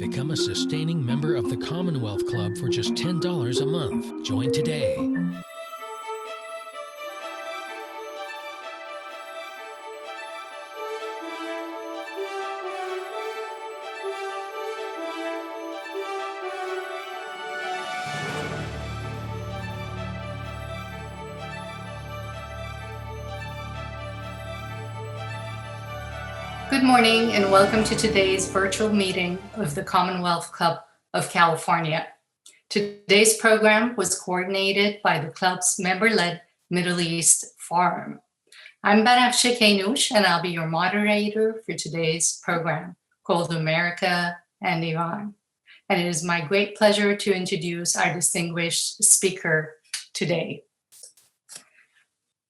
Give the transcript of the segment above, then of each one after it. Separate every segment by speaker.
Speaker 1: Become a sustaining member of the Commonwealth Club for just $10 a month. Join today.
Speaker 2: Good morning and welcome to today's virtual meeting of the Commonwealth Club of California. Today's program was coordinated by the club's member-led Middle East Forum. I'm Banafsheh Keynoush and I'll be your moderator for today's program called America and Iran. And it is my great pleasure to introduce our distinguished speaker today.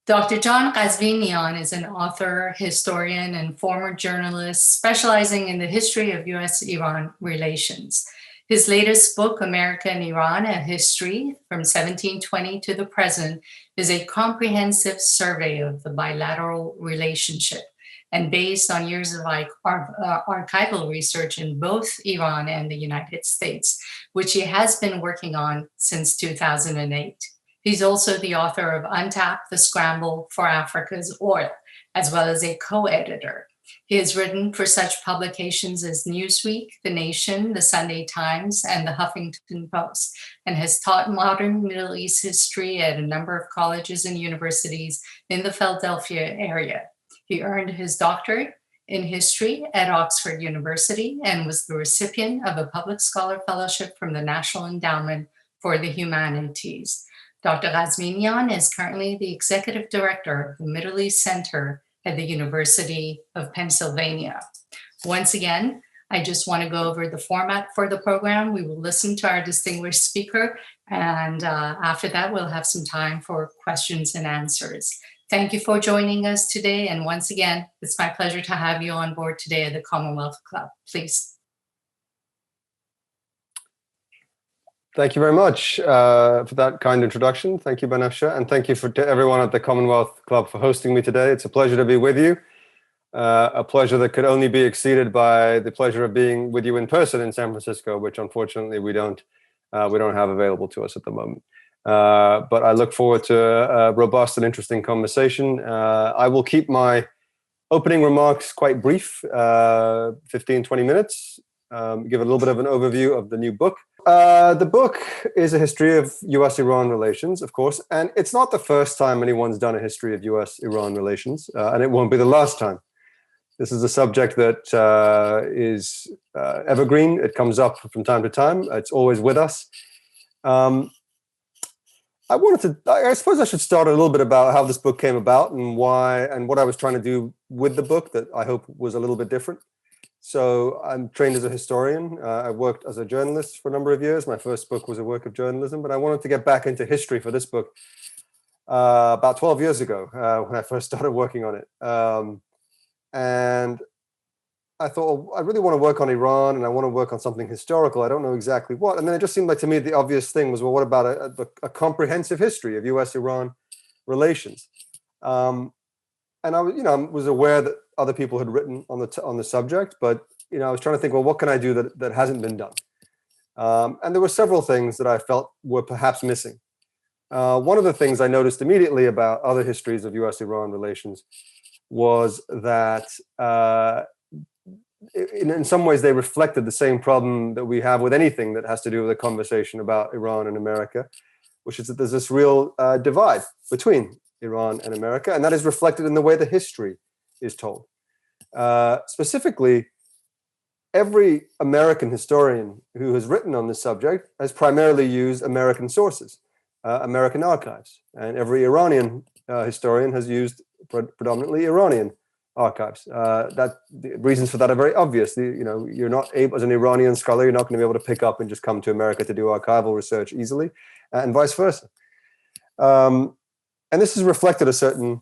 Speaker 2: Dr. John Ghazvinian is an author, historian, and former journalist specializing in the history of U.S.-Iran relations. His latest book, America and Iran, A History from 1720 to the Present, is a comprehensive survey of the bilateral relationship and based on years of archival research in both Iran and the United States, which he has been working on since 2008. He's also the author of Untap: The Scramble for Africa's Oil, as well as a co-editor. He has written for such publications as Newsweek, The Nation, The Sunday Times, and The Huffington Post, and has taught modern Middle East history at a number of colleges and universities in the Philadelphia area. He earned his doctorate in history at Oxford University and was the recipient of a Public Scholar Fellowship from the National Endowment for the Humanities. Dr. Ghazvinian is currently the executive director of the Middle East Center at the University of Pennsylvania. Once again, I just want to go over the format for the program. We will listen to our distinguished speaker, and after that, we'll have some time for questions and answers. Thank you for joining us today. And once again, it's my pleasure to have you on board today at the Commonwealth Club. Please.
Speaker 3: Thank you very much for that kind introduction. Thank you, Banafsheh, and thank you to everyone at the Commonwealth Club for hosting me today. It's a pleasure to be with you, a pleasure that could only be exceeded by the pleasure of being with you in person in San Francisco, which unfortunately we don't have available to us at the moment. But I look forward to a robust and interesting conversation. I will keep my opening remarks quite brief, 15, 20 minutes, give a little bit of an overview of the new book. The book is a history of US-Iran relations, of course, and it's not the first time anyone's done a history of US-Iran relations, and it won't be the last time. This is a subject that is evergreen. It comes up from time to time. It's always with us. I suppose I should start a little bit about how this book came about and why, and what I was trying to do with the book that I hope was a little bit different. So I'm trained as a historian. I worked as a journalist for a number of years. My first book was a work of journalism, but I wanted to get back into history for this book about 12 years ago when I first started working on it. And I thought, I really want to work on Iran and I want to work on something historical. I don't know exactly what. And then it just seemed like to me the obvious thing was, well, what about a comprehensive history of US-Iran relations? And I was aware that other people had written on the subject, but I was trying to think, well, what can I do that hasn't been done? And there were several things that I felt were perhaps missing. One of the things I noticed immediately about other histories of US-Iran relations was that in some ways they reflected the same problem that we have with anything that has to do with a conversation about Iran and America, which is that there's this real divide between Iran and America, and that is reflected in the way the history is told. Specifically, every American historian who has written on this subject has primarily used American sources, American archives, and every Iranian historian has used predominantly Iranian archives. The reasons for that are very obvious. You're not able, as an Iranian scholar, you're not going to be able to pick up and just come to America to do archival research easily, and vice versa. And this has reflected a certain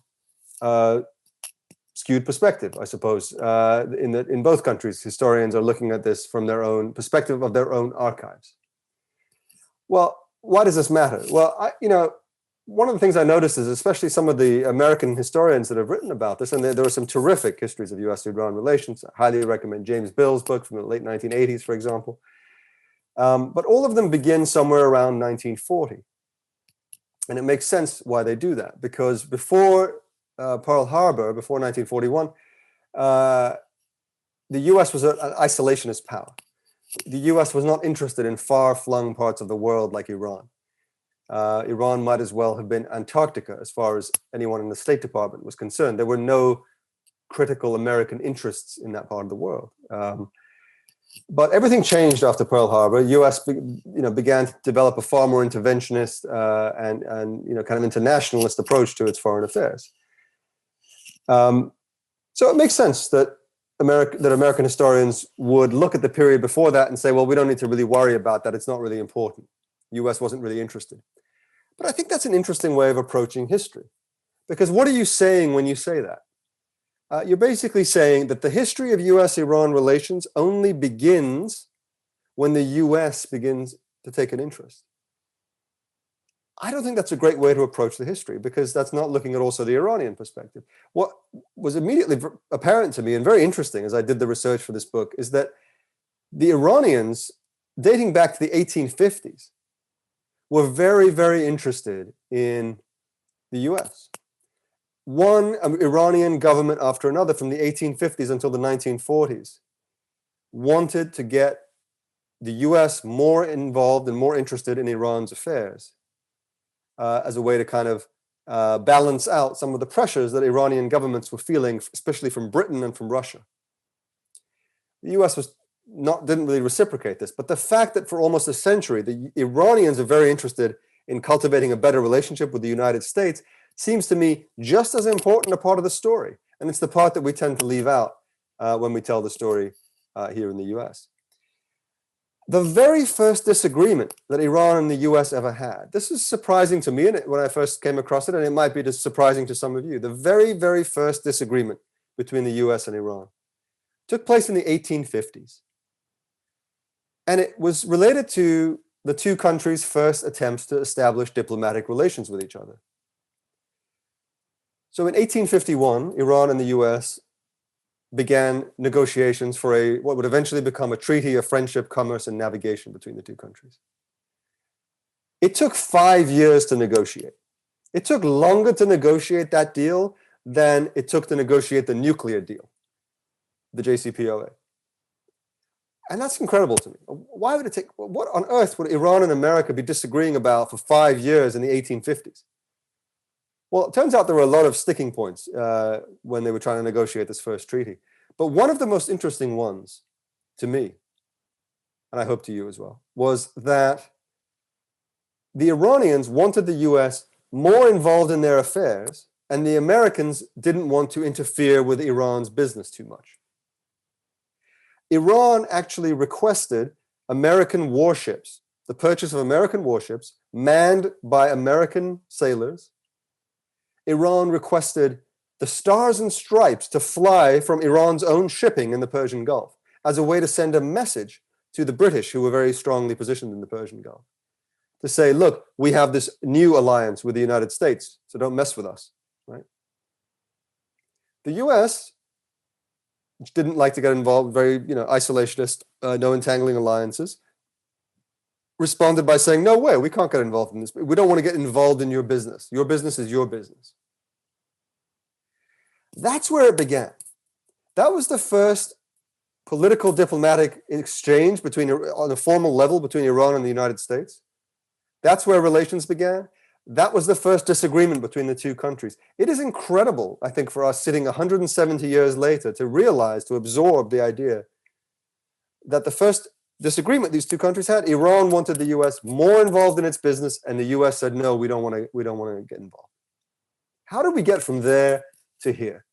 Speaker 3: skewed perspective, I suppose, in both countries. Historians are looking at this from their own perspective of their own archives. Well, why does this matter? Well, one of the things I noticed is, especially some of the American historians that have written about this, and there are some terrific histories of US-Iran relations. I highly recommend James Bill's book from the late 1980s, for example. But all of them begin somewhere around 1940. And it makes sense why they do that, because before Pearl Harbor, before 1941, the US was an isolationist power. The US was not interested in far-flung parts of the world like Iran. Iran might as well have been Antarctica as far as anyone in the State Department was concerned. There were no critical American interests in that part of the world. But everything changed after Pearl Harbor. U.S. began to develop a far more interventionist and kind of internationalist approach to its foreign affairs. So it makes sense that American historians would look at the period before that and say, well, we don't need to really worry about that. It's not really important. The U.S. wasn't really interested. But I think that's an interesting way of approaching history, because what are you saying when you say that? You're basically saying that the history of US-Iran relations only begins when the US begins to take an interest. I don't think that's a great way to approach the history, because that's not looking at also the Iranian perspective. What was immediately apparent to me and very interesting as I did the research for this book is that the Iranians, dating back to the 1850s, were very, very interested in the US. One Iranian government after another from the 1850s until the 1940s wanted to get the US more involved and more interested in Iran's affairs as a way to kind of balance out some of the pressures that Iranian governments were feeling, especially from Britain and from Russia. The US didn't really reciprocate this, but the fact that for almost a century, the Iranians are very interested in cultivating a better relationship with the United States seems to me just as important a part of the story. And it's the part that we tend to leave out when we tell the story here in the US. The very first disagreement that Iran and the US ever had, this is surprising to me when I first came across it, and it might be just surprising to some of you. The very, very first disagreement between the US and Iran took place in the 1850s. And it was related to the two countries' first attempts to establish diplomatic relations with each other. So in 1851, Iran and the US began negotiations for what would eventually become a treaty of friendship, commerce, and navigation between the two countries. It took 5 years to negotiate. It took longer to negotiate that deal than it took to negotiate the nuclear deal, the JCPOA. And that's incredible to me. Why would it take, what on earth would Iran and America be disagreeing about for 5 years in the 1850s? Well, it turns out there were a lot of sticking points when they were trying to negotiate this first treaty. But one of the most interesting ones to me, and I hope to you as well, was that the Iranians wanted the US more involved in their affairs, and the Americans didn't want to interfere with Iran's business too much. Iran actually requested American warships, the purchase of American warships manned by American sailors. Iran requested the Stars and Stripes to fly from Iran's own shipping in the Persian Gulf as a way to send a message to the British, who were very strongly positioned in the Persian Gulf, to say, look, we have this new alliance with the United States, so don't mess with us, right? The US, which didn't like to get involved, very isolationist, no entangling alliances, responded by saying, no way, we can't get involved in this. We don't want to get involved in your business. Your business is your business. That's where it began. That was the first political diplomatic exchange on a formal level between Iran and the United States. That's where relations began. That was the first disagreement between the two countries. It is incredible, I think, for us sitting 170 years later to realize, to absorb the idea that the first disagreement these two countries had, Iran wanted the US more involved in its business, and the US said, no, we don't want to get involved. How did we get from there to here?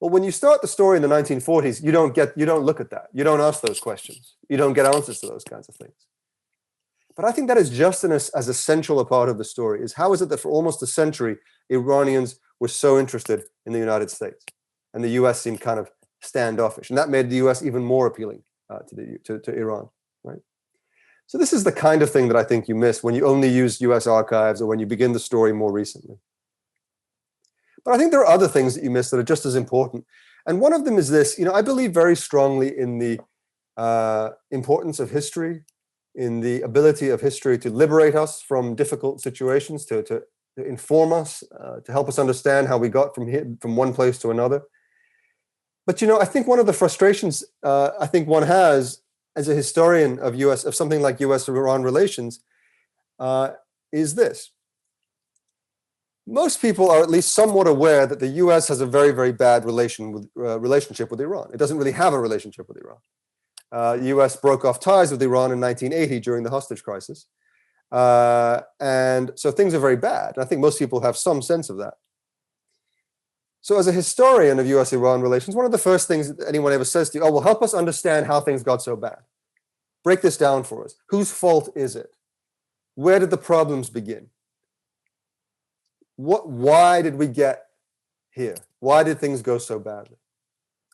Speaker 3: Well, when you start the story in the 1940s, you don't look at that. You don't ask those questions. You don't get answers to those kinds of things. But I think that is just as essential a part of the story, is how is it that for almost a century, Iranians were so interested in the United States, and the US seemed kind of standoffish, and that made the US even more appealing to Iran, right? So this is the kind of thing that I think you miss when you only use US archives or when you begin the story more recently. But I think there are other things that you miss that are just as important. And one of them is this, I believe very strongly in the importance of history, in the ability of history to liberate us from difficult situations, to inform us, to help us understand how we got from one place to another. But I think one of the frustrations I think one has as a historian of something like US-Iran relations is this. Most people are at least somewhat aware that the US has a very, very bad relationship with Iran. It doesn't really have a relationship with Iran. The US broke off ties with Iran in 1980 during the hostage crisis. And so things are very bad. And I think most people have some sense of that. So as a historian of US-Iran relations, one of the first things that anyone ever says to you, well, help us understand how things got so bad. Break this down for us. Whose fault is it? Where did the problems begin? Why did we get here? Why did things go so badly?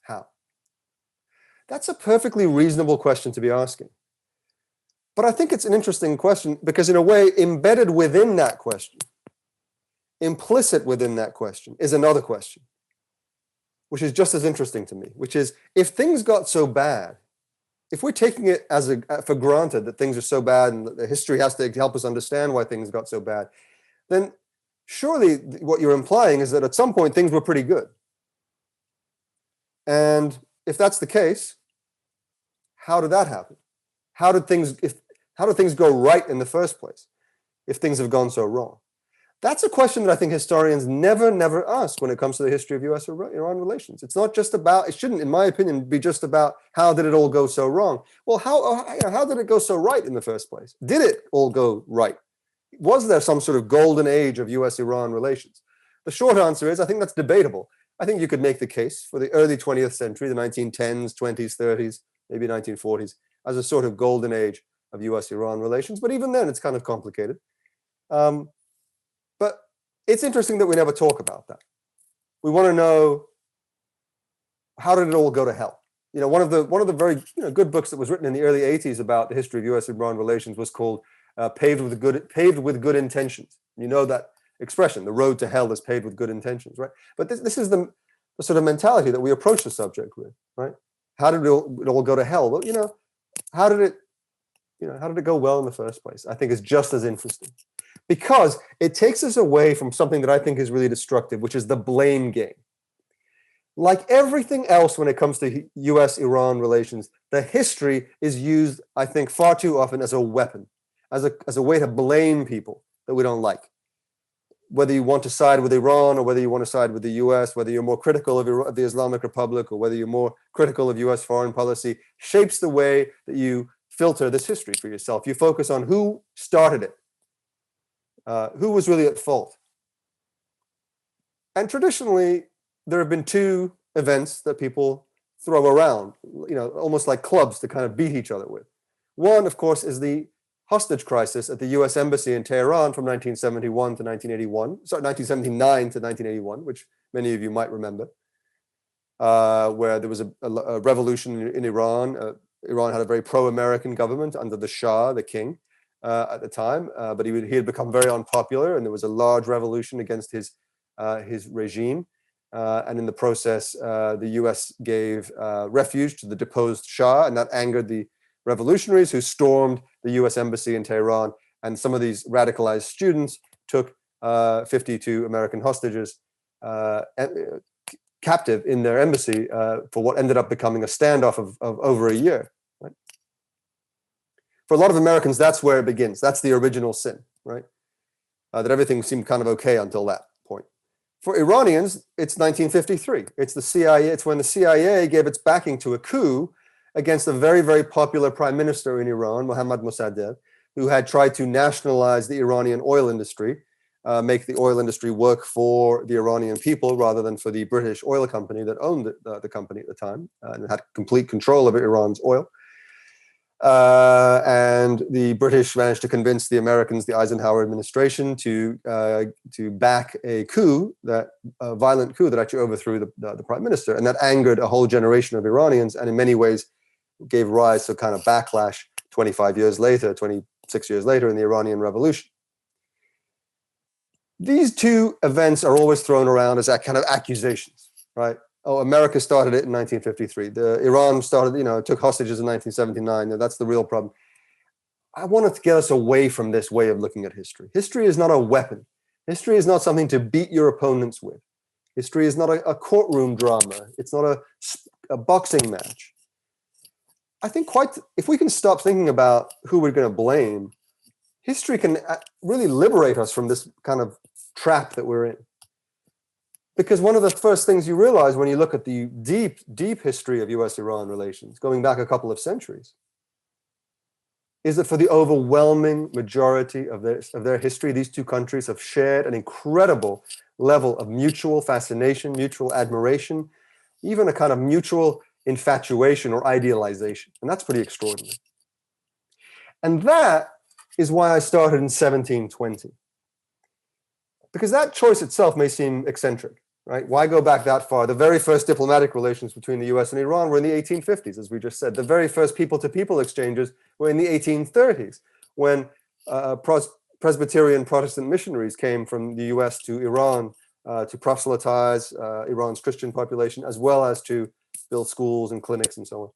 Speaker 3: How? That's a perfectly reasonable question to be asking. But I think it's an interesting question because in a way, embedded within that question, implicit within that question is another question, which is just as interesting to me, which is if things got so bad, if we're taking it for granted that things are so bad and that the history has to help us understand why things got so bad, then surely what you're implying is that at some point things were pretty good. And if that's the case, how did that happen? How did things go right in the first place if things have gone so wrong? That's a question that I think historians never ask when it comes to the history of US-Iran relations. It's not just about, it shouldn't, in my opinion, be just about how did it all go so wrong? Well, how did it go so right in the first place? Did it all go right? Was there some sort of golden age of US-Iran relations? The short answer is, I think that's debatable. I think you could make the case for the early 20th century, the 1910s, 20s, 30s, maybe 1940s, as a sort of golden age of US-Iran relations. But even then, it's kind of complicated. But it's interesting that we never talk about that. We want to know, how did it all go to hell? One of the very good books that was written in the early 80s about the history of US-Iran relations was called Paved with Good Intentions. You know that expression, the road to hell is paved with good intentions, right? But this is the sort of mentality that we approach the subject with, right? How did it all go to hell? Well, how did it go well in the first place? I think is just as interesting because it takes us away from something that I think is really destructive, which is the blame game. Like everything else when it comes to US-Iran relations, the history is used, I think, far too often as a weapon, as a way to blame people that we don't like. Whether you want to side with Iran or whether you want to side with the US, whether you're more critical of the Islamic Republic or whether you're more critical of US foreign policy, shapes the way that you filter this history for yourself. You focus on who started it, who was really at fault. And traditionally, there have been two events that people throw around, almost like clubs to kind of beat each other with. One, of course, is the hostage crisis at the US Embassy in Tehran from 1971 to 1981, sorry, 1979 to 1981, which many of you might remember, where there was a revolution in Iran. Iran had a very pro-American government under the Shah, the king, at the time, but he had become very unpopular, and there was a large revolution against his regime. And in the process, the US gave refuge to the deposed Shah, and that angered the revolutionaries who stormed the US Embassy in Tehran. And some of these radicalized students took 52 American hostages captive in their embassy for what ended up becoming a standoff of over a year. Right? For a lot of Americans, that's where it begins. That's the original sin, right? That everything seemed kind of okay until that point. For Iranians, it's 1953. It's the CIA. It's when the CIA gave its backing to a coup against a very, very popular prime minister in Iran, Mohammad Mossadegh, who had tried to nationalize the Iranian oil industry, make the oil industry work for the Iranian people rather than for the British oil company that owned the company at the time and had complete control over Iran's oil. And the British managed to convince the Americans, the Eisenhower administration, to back a coup, a violent coup that actually overthrew the prime minister, and that angered a whole generation of Iranians, and in many ways gave rise to a kind of backlash 25 years later, 26 years later in the Iranian Revolution. These two events are always thrown around as kind of accusations, right? Oh, America started it in 1953. Iran started, took hostages in 1979. That's the real problem. I wanted to get us away from this way of looking at history. History is not a weapon. History is not something to beat your opponents with. History is not a courtroom drama. It's not a boxing match. I think if we can stop thinking about who we're going to blame, history can really liberate us from this kind of trap that we're in. Because one of the first things you realize when you look at the deep, deep history of US-Iran relations, going back a couple of centuries, is that for the overwhelming majority of their history, these two countries have shared an incredible level of mutual fascination, mutual admiration, even a kind of mutual infatuation or idealization. And that's pretty extraordinary. And that is why I started in 1720. Because that choice itself may seem eccentric, right? Why go back that far? The very first diplomatic relations between the US and Iran were in the 1850s, as we just said. The very first people-to-people exchanges were in the 1830s, when Presbyterian Protestant missionaries came from the US to Iran to proselytize Iran's Christian population, as well as to build schools and clinics and so on.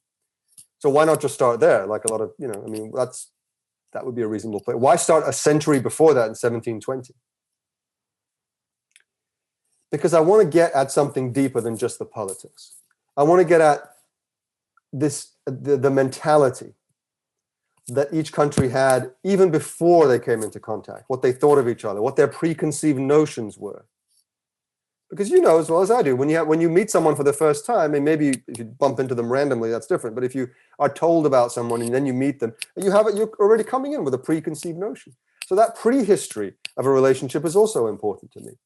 Speaker 3: So why not just start there? Like a lot of, that would be a reasonable place. Why start a century before that in 1720? Because I want to get at something deeper than just the politics. I want to get at the mentality that each country had even before they came into contact, what they thought of each other, what their preconceived notions were. Because you know as well as I do, when you meet someone for the first time, and maybe if you bump into them randomly, that's different. But if you are told about someone and then you meet them, you're already coming in with a preconceived notion. So that prehistory of a relationship is also important to me.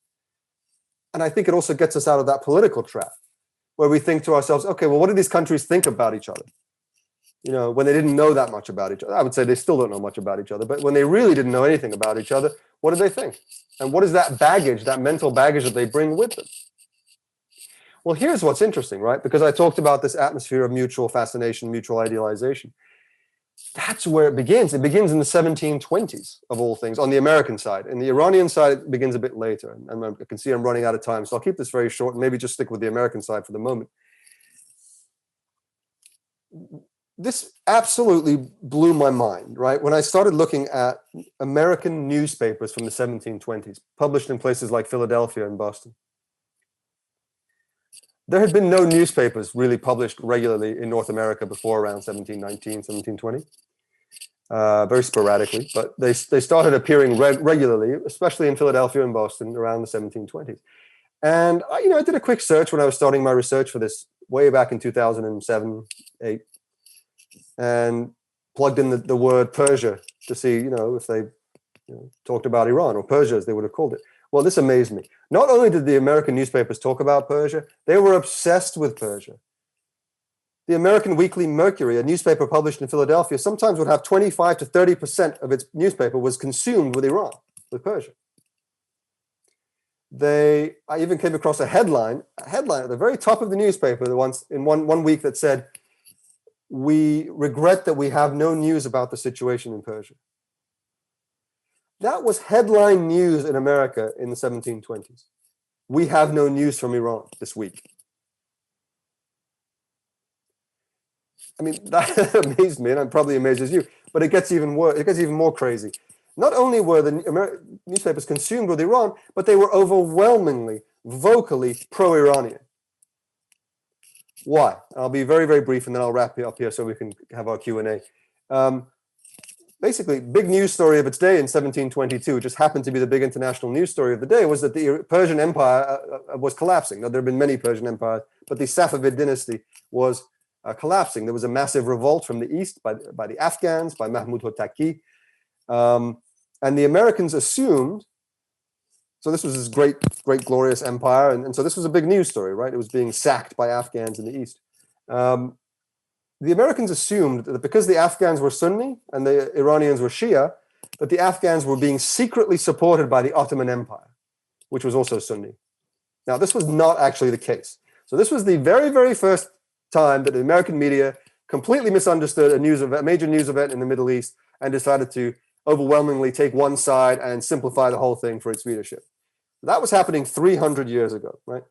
Speaker 3: And I think it also gets us out of that political trap where we think to ourselves, okay, well, what do these countries think about each other? When they didn't know that much about each other. I would say they still don't know much about each other, but when they really didn't know anything about each other, what did they think? And what is that baggage, that mental baggage that they bring with them? Well, here's what's interesting, right? Because I talked about this atmosphere of mutual fascination, mutual idealization. That's where it begins. It begins in the 1720s, of all things, on the American side. In the Iranian side, it begins a bit later. And I can see I'm running out of time, so I'll keep this very short and maybe just stick with the American side for the moment. This absolutely blew my mind, right? When I started looking at American newspapers from the 1720s, published in places like Philadelphia and Boston. There had been no newspapers really published regularly in North America before around 1719, 1720. Very sporadically, but they started appearing regularly, especially in Philadelphia and Boston around the 1720s. And I did a quick search when I was starting my research for this way back in 2007, 8, and plugged in the word Persia to see, if they talked about Iran, or Persia as they would have called it. Well, this amazed me. Not only did the American newspapers talk about Persia, they were obsessed with Persia. The American Weekly Mercury, a newspaper published in Philadelphia, sometimes would have 25 to 30% of its newspaper was consumed with Iran, with Persia. I even came across a headline at the very top of the newspaper once in one week that said, "We regret that we have no news about the situation in Persia." That was headline news in America in the 1720s. We have no news from Iran this week. I mean, that amazed me, and I'm probably amazed as you, but it gets even worse. It gets even more crazy. Not only were the newspapers consumed with Iran, but they were overwhelmingly, vocally pro-Iranian. Why? I'll be very, very brief, and then I'll wrap it up here so we can have our Q&A. Basically, big news story of its day in 1722, which just happened to be the big international news story of the day, was that the Persian Empire was collapsing. Now, there have been many Persian empires, but the Safavid dynasty was collapsing. There was a massive revolt from the east by the Afghans, by Mahmud Hotaki. And the Americans assumed, so this was this great, great, glorious empire. And so this was a big news story, right? It was being sacked by Afghans in the east. The Americans assumed that because the Afghans were Sunni and the Iranians were Shia, that the Afghans were being secretly supported by the Ottoman Empire, which was also Sunni. Now, this was not actually the case. So this was the very, very first time that the American media completely misunderstood a major news event in the Middle East and decided to overwhelmingly take one side and simplify the whole thing for its readership. That was happening 300 years ago, right?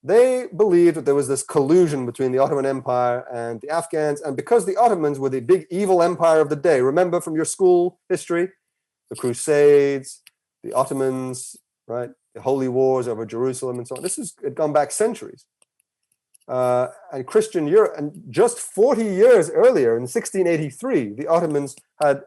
Speaker 3: They believed that there was this collusion between the Ottoman Empire and the Afghans, and because the Ottomans were the big evil empire of the day, remember from your school history, the Crusades, the Ottomans, right? The holy wars over Jerusalem and so on. This had gone back centuries. And Christian Europe, and just 40 years earlier, in 1683, the Ottomans had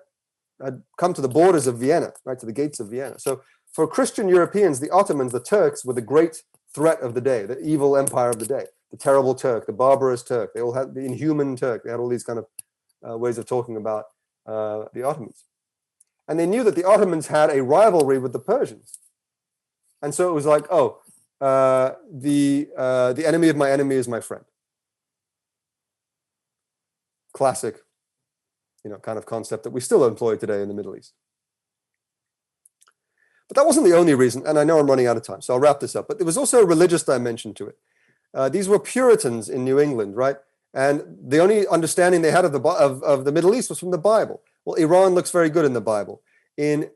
Speaker 3: come to the borders of Vienna, right, to the gates of Vienna. So for Christian Europeans, the Ottomans, the Turks, were the great threat of the day, the evil empire of the day, the terrible Turk, the barbarous Turk. They all had the inhuman Turk. They had all these kind of ways of talking about the Ottomans. And they knew that the Ottomans had a rivalry with the Persians. And so it was like, oh, the enemy of my enemy is my friend. Classic, kind of concept that we still employ today in the Middle East. But that wasn't the only reason, and I know I'm running out of time, so I'll wrap this up. But there was also a religious dimension to it. These were Puritans in New England, right? And the only understanding they had of the Middle East was from the Bible. Well, Iran looks very good in the Bible. In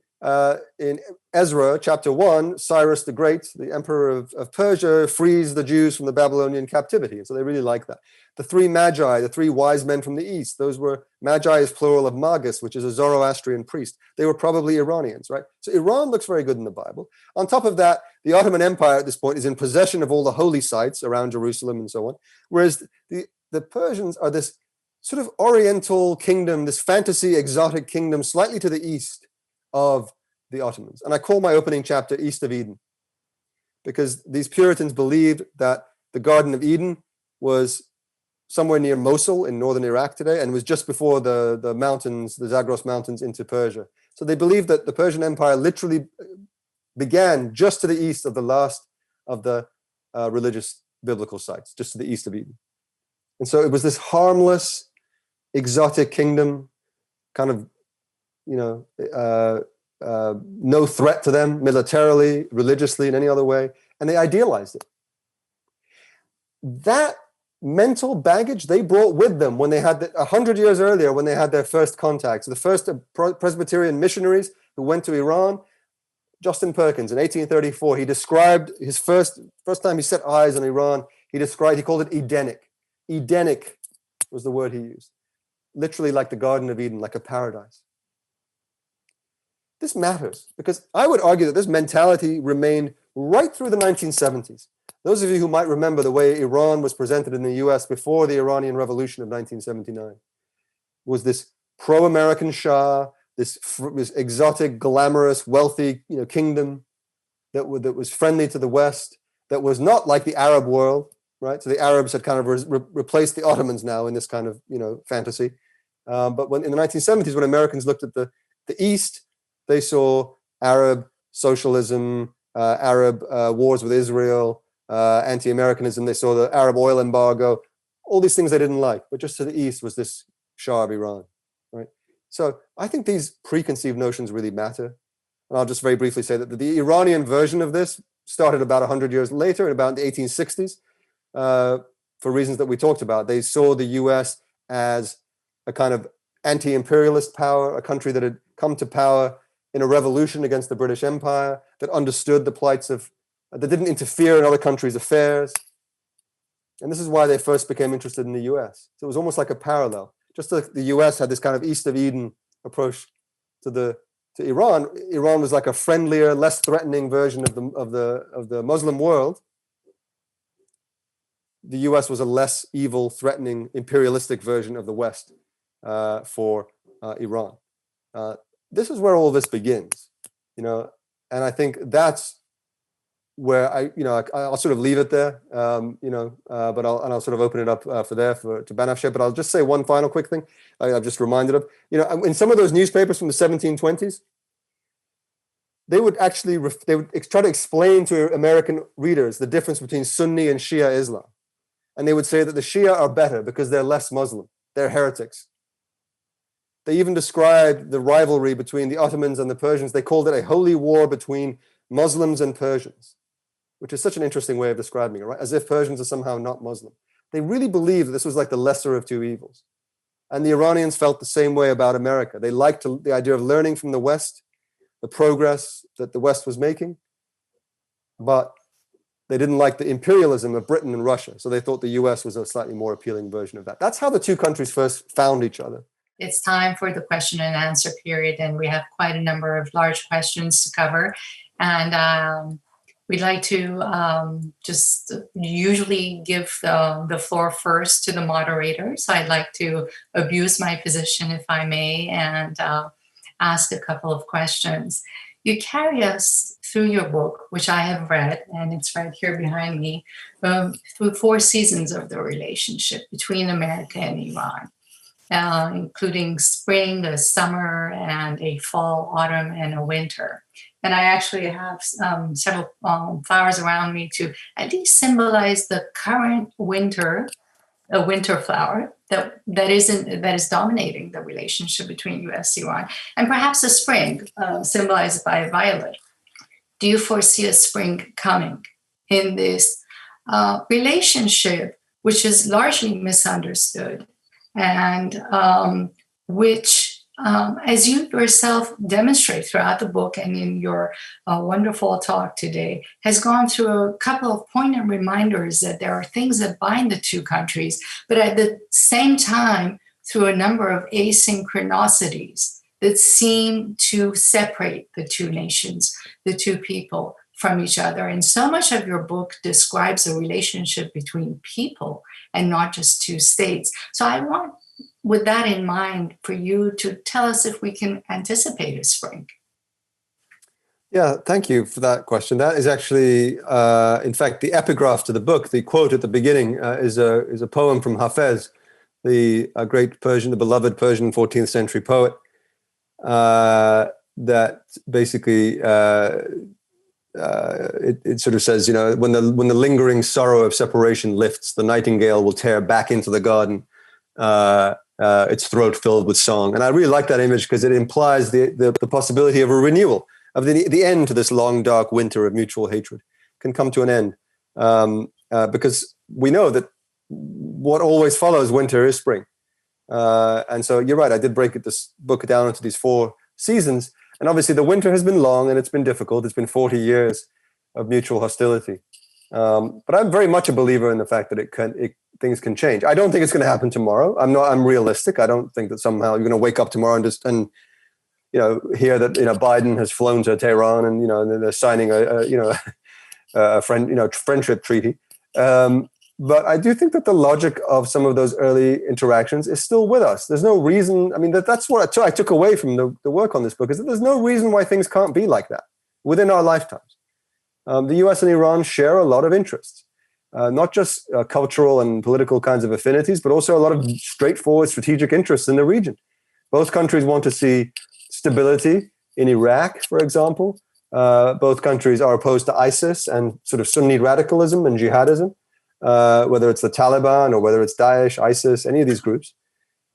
Speaker 3: Ezra chapter 1, Cyrus the Great, the emperor of Persia, frees the Jews from the Babylonian captivity. And so they really like that. The three magi, the three wise men from the east, those were, magi is plural of magus, which is a Zoroastrian priest. They were probably Iranians, right? So Iran looks very good in the Bible. On top of that, the Ottoman Empire at this point is in possession of all the holy sites around Jerusalem and so on. Whereas the Persians are this sort of oriental kingdom, this fantasy exotic kingdom slightly to the east of the Ottomans. And I call my opening chapter East of Eden, because these Puritans believed that the Garden of Eden was somewhere near Mosul in northern Iraq today, and was just before the mountains, the Zagros Mountains, into Persia. So they believed that the Persian Empire literally began just to the east of the last of the religious biblical sites, just to the east of Eden. And so it was this harmless, exotic kingdom, kind of, no threat to them militarily, religiously, in any other way, and they idealized it. That mental baggage they brought with them when they had 100 years earlier, when they had their first contacts, the first Presbyterian missionaries who went to Iran. Justin Perkins in 1834, he described his first time he set eyes on Iran. He called it Edenic. Edenic was the word he used, literally like the Garden of Eden, like a paradise. This matters because I would argue that this mentality remained right through the 1970s. Those of you who might remember the way Iran was presented in the US before the Iranian Revolution of 1979 was this pro-American Shah, this exotic, glamorous, wealthy, kingdom that was friendly to the West, that was not like the Arab world, right? So the Arabs had kind of replaced the Ottomans now in this kind of, fantasy. But when in the 1970s, when Americans looked at the East, they saw Arab socialism, Arab wars with Israel, anti-Americanism. They saw the Arab oil embargo, all these things they didn't like. But just to the east was this Shah of Iran, right? So I think these preconceived notions really matter. And I'll just very briefly say that the Iranian version of this started about 100 years later, in about the 1860s, for reasons that we talked about. They saw the US as a kind of anti-imperialist power, a country that had come to power in a revolution against the British Empire, that understood the plights of, that didn't interfere in other countries' affairs. And this is why they first became interested in the US. So it was almost like a parallel. Just like the US had this kind of East of Eden approach to Iran, Iran was like a friendlier, less threatening version of the Muslim world. The US was a less evil, threatening, imperialistic version of the West for Iran. This is where all this begins, and I think that's where I'll sort of leave it there, but I'll sort of open it up to Banafsheh. But I'll just say one final quick thing I've just reminded of. In some of those newspapers from the 1720s, they would try to explain to American readers the difference between Sunni and Shia Islam. And they would say that the Shia are better because they're less Muslim. They're heretics. They even described the rivalry between the Ottomans and the Persians. They called it a holy war between Muslims and Persians, which is such an interesting way of describing it, right? As if Persians are somehow not Muslim. They really believed that this was like the lesser of two evils. And the Iranians felt the same way about America. They liked the idea of learning from the West, the progress that the West was making, but they didn't like the imperialism of Britain and Russia. So they thought the US was a slightly more appealing version of that. That's how the two countries first found each other.
Speaker 2: It's time for the question and answer period, and we have quite a number of large questions to cover. And we'd like to just usually give the floor first to the moderator. So I'd like to abuse my position, if I may, and ask a couple of questions. You carry us through your book, which I have read, and it's right here behind me, through 4 seasons of the relationship between America and Iran, including spring, a summer, and a fall, autumn, and a winter. And I actually have several flowers around me to at least symbolize the current winter, a winter flower that is dominating the relationship between U.S. and Iran, and perhaps a spring symbolized by a violet. Do you foresee a spring coming in this relationship, which is largely misunderstood, and which, as you yourself demonstrate throughout the book and in your wonderful talk today, has gone through a couple of poignant reminders that there are things that bind the two countries, but at the same time, through a number of asynchronicities that seem to separate the two nations, the two people from each other. And so much of your book describes a relationship between people and not just two states. So I want, with that in mind, for you to tell us if we can anticipate a spring.
Speaker 3: Yeah, thank you for that question. That is actually, in fact, the epigraph to the book. The quote at the beginning is a poem from Hafez, the great Persian, the beloved Persian 14th century poet, that basically it sort of says, you know, when the lingering sorrow of separation lifts, the nightingale will tear back into the garden, its throat filled with song. And I really like that image because it implies the possibility of a renewal, of the end to this long, dark winter of mutual hatred can come to an end. Because we know that what always follows winter is spring. And so you're right, I did break this book down into these 4 seasons. And obviously the winter has been long and it's been difficult. It's been 40 years of mutual hostility. But I'm very much a believer in the fact that things can change. I don't think it's going to happen tomorrow. I'm realistic. I don't think that somehow you're going to wake up tomorrow and hear that, Biden has flown to Tehran and, they're signing a friendship treaty. But I do think that the logic of some of those early interactions is still with us. There's no reason. I mean, that's what I took away from the work on this book, is that there's no reason why things can't be like that within our lifetimes. The US and Iran share a lot of interests, not just cultural and political kinds of affinities, but also a lot of straightforward strategic interests in the region. Both countries want to see stability in Iraq, for example. Both countries are opposed to ISIS and sort of Sunni radicalism and jihadism. Whether it's the Taliban or whether it's Daesh, ISIS, any of these groups,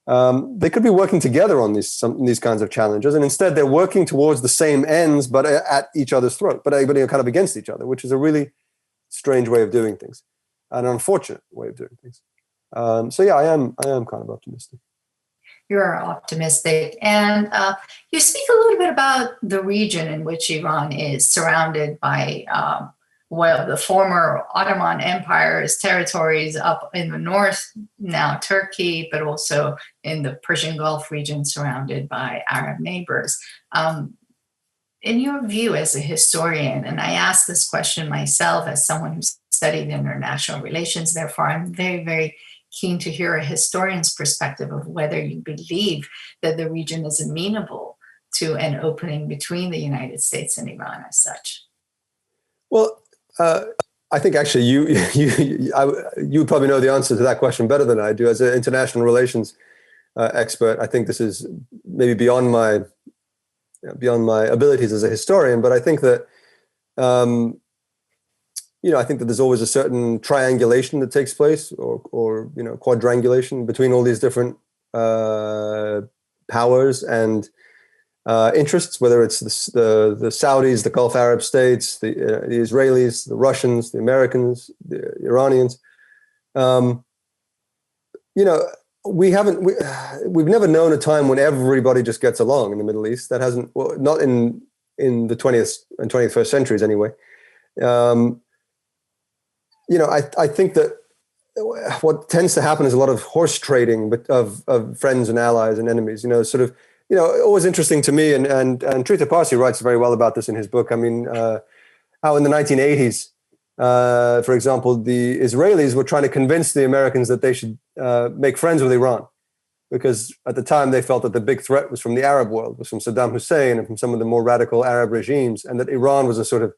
Speaker 3: they could be working together on these kinds of challenges, and instead they're working towards the same ends, but at each other's throat, but they're kind of against each other, which is a really strange way of doing things, an unfortunate way of doing things. So yeah, I am kind of optimistic.
Speaker 2: You're optimistic, and you speak a little bit about the region in which Iran is surrounded by. The former Ottoman Empire's territories up in the north, now Turkey, but also in the Persian Gulf region surrounded by Arab neighbors. In your view as a historian, and I ask this question myself as someone who's studied international relations, therefore I'm very, very keen to hear a historian's perspective of whether you believe that the region is amenable to an opening between the United States and Iran as such.
Speaker 3: Well, I think actually you probably know the answer to that question better than I do. As an international relations expert, I think this is maybe beyond my abilities as a historian. But I think that I think that there's always a certain triangulation that takes place, or quadrangulation between all these different powers and interests, whether it's the Saudis, the Gulf Arab states, the Israelis, the Russians, the Americans, the Iranians. we've never known a time when everybody just gets along in the Middle East. That hasn't, well, not in the 20th and 21st centuries anyway. I think that what tends to happen is a lot of horse trading of friends and allies and enemies, always interesting to me. And Trita Parsi writes very well about this in his book. I mean, how in the 1980s, for example, the Israelis were trying to convince the Americans that they should make friends with Iran, because at the time they felt that the big threat was from the Arab world, was from Saddam Hussein and from some of the more radical Arab regimes, and that Iran was a sort of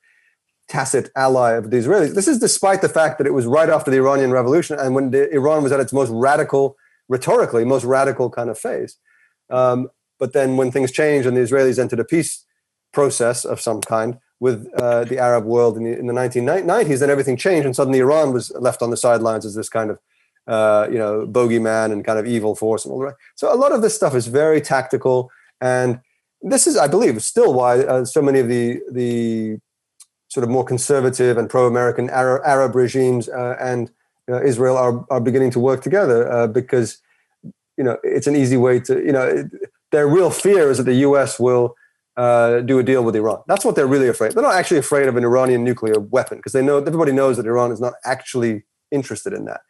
Speaker 3: tacit ally of the Israelis. This is despite the fact that it was right after the Iranian Revolution and when Iran was at its most radical, rhetorically, most radical kind of phase. But then when things changed and the Israelis entered a peace process of some kind with the Arab world in the 1990s, then everything changed and suddenly Iran was left on the sidelines as this kind of bogeyman and kind of evil force and all that. So a lot of this stuff is very tactical, and this is, I believe, still why so many of the sort of more conservative and pro-American Arab regimes and Israel are beginning to work together because it's an easy way to their real fear is that the U.S. will do a deal with Iran. That's what they're really afraid. They're not actually afraid of an Iranian nuclear weapon because everybody knows that Iran is not actually interested in that.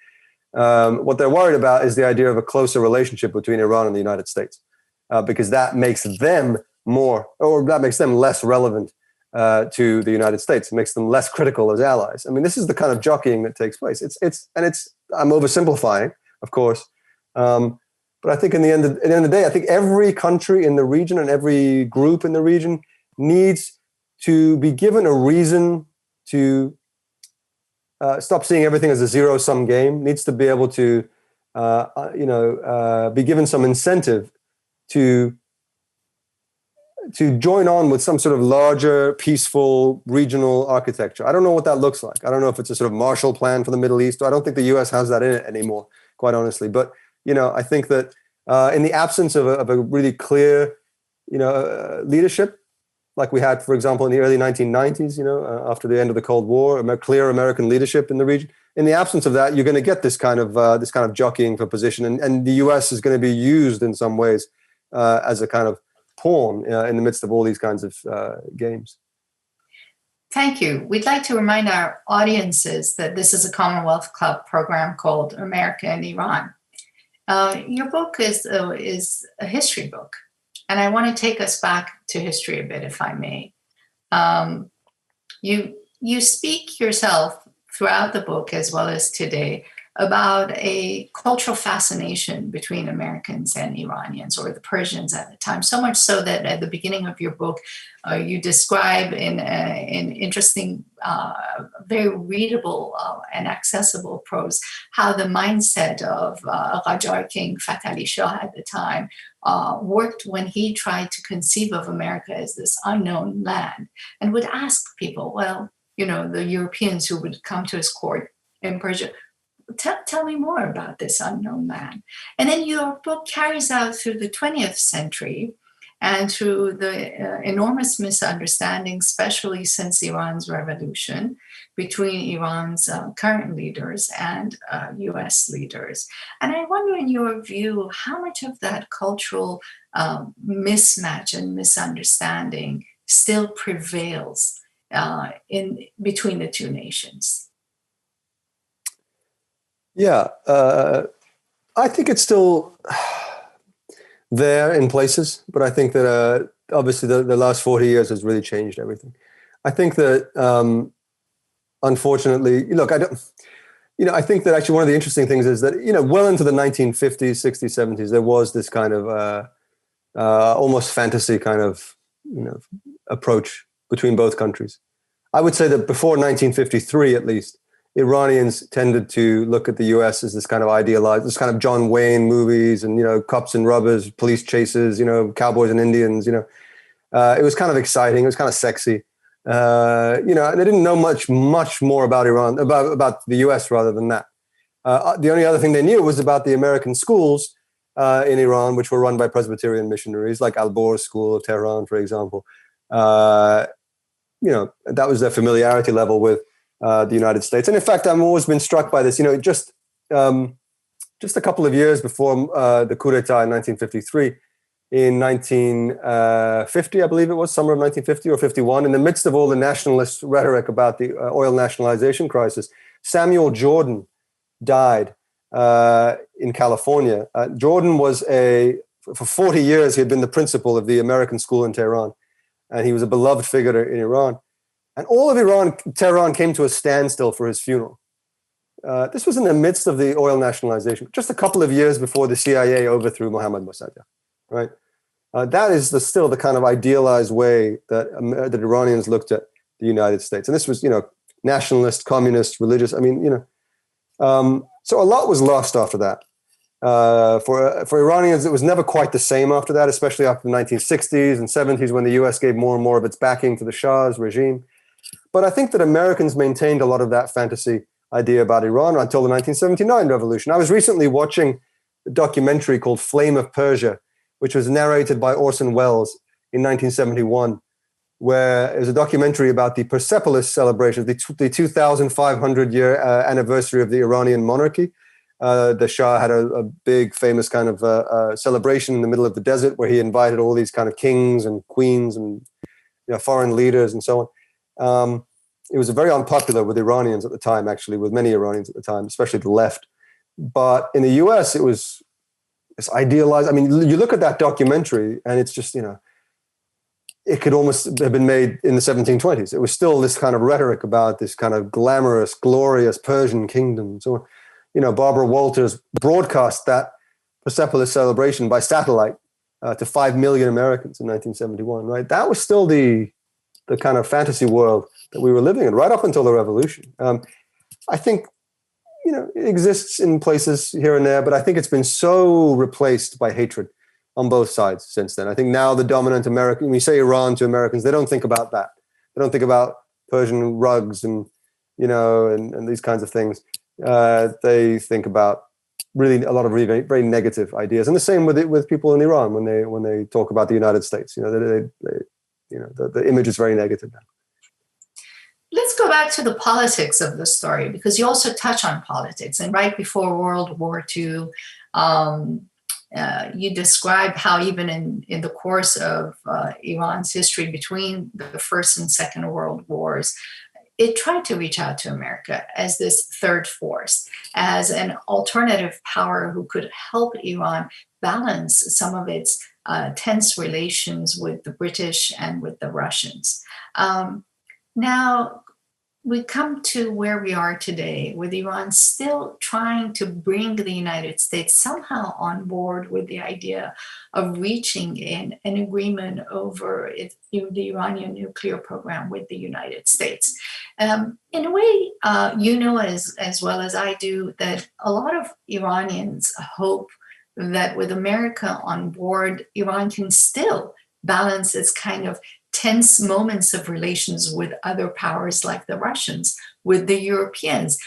Speaker 3: What they're worried about is the idea of a closer relationship between Iran and the United States, because that makes them less relevant to the United States. It makes them less critical as allies. I mean, this is the kind of jockeying that takes place. I'm oversimplifying, of course, but I think at the end of the day, I think every country in the region and every group in the region needs to be given a reason to stop seeing everything as a zero-sum game. Needs to be able to, be given some incentive to join on with some sort of larger, peaceful regional architecture. I don't know what that looks like. I don't know if it's a sort of Marshall Plan for the Middle East. I don't think the U.S. has that in it anymore, quite honestly. But I think that in the absence of a really clear, leadership, like we had, for example, in the early 1990s, after the end of the Cold War, a clear American leadership in the region. In the absence of that, you're going to get this kind of jockeying for position, and the U.S. is going to be used in some ways as a kind of pawn in the midst of all these kinds of games.
Speaker 2: Thank you. We'd like to remind our audiences that this is a Commonwealth Club program called America and Iran. Your book is a history book, and I want to take us back to history a bit, if I may. You speak yourself throughout the book, as well as today, about a cultural fascination between Americans and Iranians, or the Persians at the time. So much so that at the beginning of your book, you describe in interesting, very readable and accessible prose how the mindset of Qajar King Fath Ali Shah at the time worked when he tried to conceive of America as this unknown land, and would ask people, well, the Europeans who would come to his court in Persia, tell me more about this unknown land. And then your book carries out through the 20th century and through the enormous misunderstandings, especially since Iran's revolution, between Iran's current leaders and US leaders. And I wonder, in your view, how much of that cultural mismatch and misunderstanding still prevails in between the two nations?
Speaker 3: Yeah, I think it's still there in places, but I think that obviously the last 40 years has really changed everything. I think that unfortunately, look, I think that actually one of the interesting things is that, well into the 1950s, 60s, 70s, there was this kind of almost fantasy kind of, approach between both countries. I would say that before 1953, at least, Iranians tended to look at the U.S. as this kind of idealized, this kind of John Wayne movies and, cops and rubbers, police chases, cowboys and Indians, it was kind of exciting. It was kind of sexy. And they didn't know much more about Iran, about the U.S. rather than that. The only other thing they knew was about the American schools in Iran, which were run by Presbyterian missionaries, like Al-Bor School of Tehran, for example. That was their familiarity level with the United States. And in fact, I've always been struck by this, just just a couple of years before the coup d'etat in 1953, in 1950, I believe it was, summer of 1950 or 51, in the midst of all the nationalist rhetoric about the oil nationalization crisis, Samuel Jordan died in California. Jordan was for 40 years, he had been the principal of the American school in Tehran, and he was a beloved figure in Iran. And all of Tehran came to a standstill for his funeral. This was in the midst of the oil nationalization, just a couple of years before the CIA overthrew Mohammad Mossadegh, right? That is still the kind of idealized way that Iranians looked at the United States. And this was, nationalist, communist, religious. I mean, so a lot was lost after that. For Iranians, it was never quite the same after that, especially after the 1960s and 70s when the US gave more and more of its backing to the Shah's regime. But I think that Americans maintained a lot of that fantasy idea about Iran until the 1979 revolution. I was recently watching a documentary called Flame of Persia, which was narrated by Orson Welles in 1971, where it was a documentary about the Persepolis celebration, the 2,500-year anniversary of the Iranian monarchy. The Shah had a big, famous kind of celebration in the middle of the desert where he invited all these kind of kings and queens and foreign leaders and so on. It was very unpopular with Iranians at the time, actually, with many Iranians at the time, especially the left. But in the US, it was it's idealized. I mean, you look at that documentary and it's just, it could almost have been made in the 1720s. It was still this kind of rhetoric about this kind of glamorous, glorious Persian kingdom. So, Barbara Walters broadcast that Persepolis celebration by satellite to 5 million Americans in 1971, right? That was still the kind of fantasy world that we were living in right up until the revolution. I think, it exists in places here and there, but I think it's been so replaced by hatred on both sides since then. I think now the dominant American, when you say Iran to Americans, they don't think about that. They don't think about Persian rugs and, and these kinds of things. They think about really a lot of really very negative ideas. And the same with people in Iran when they talk about the United States. The image is very negative now.
Speaker 2: Let's go back to the politics of the story, because you also touch on politics. And right before World War II, you describe how even in the course of Iran's history between the First and Second World Wars, it tried to reach out to America as this third force, as an alternative power who could help Iran balance some of its tense relations with the British and with the Russians. Now, we come to where we are today, with Iran still trying to bring the United States somehow on board with the idea of reaching an agreement over the Iranian nuclear program with the United States. In a way, as well as I do, that a lot of Iranians hope that with America on board, Iran can still balance its kind of tense moments of relations with other powers like the Russians, with the Europeans.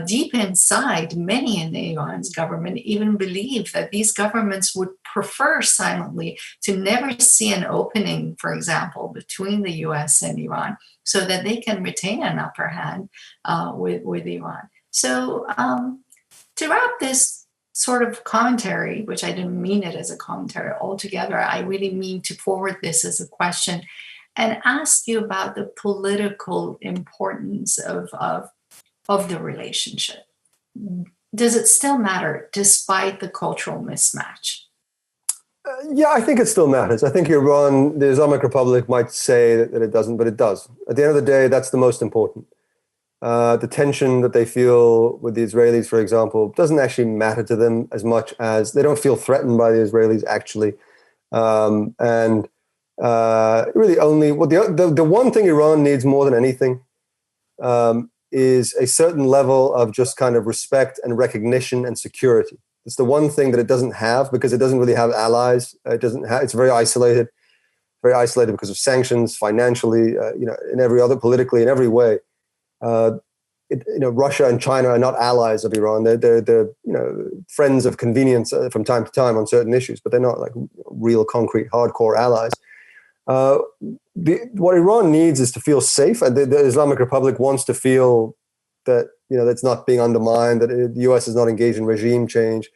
Speaker 2: Deep inside, many in Iran's government even believe that these governments would prefer silently to never see an opening, for example, between the US and Iran, so that they can retain an upper hand with Iran. So to wrap this sort of commentary, which I didn't mean it as a commentary altogether, I really mean to forward this as a question and ask you about the political importance of the relationship. Does it still matter despite the cultural mismatch?
Speaker 3: Yeah, I think it still matters. I think Iran, the Islamic Republic, might say that it doesn't, but it does. At the end of the day, that's the most important. The tension that they feel with the Israelis, for example, doesn't actually matter to them as much as they don't feel threatened by the Israelis, actually. Really only, the one thing Iran needs more than anything is a certain level of just kind of respect and recognition and security. It's the one thing that it doesn't have, because it doesn't really have allies. It's very isolated because of sanctions, financially, in every other, politically, in every way. Russia and China are not allies of Iran. They're friends of convenience from time to time on certain issues, but they're not like real, concrete, hardcore allies. What Iran needs is to feel safe, and the Islamic Republic wants to feel that it's not being undermined, that the U.S. is not engaged in regime change.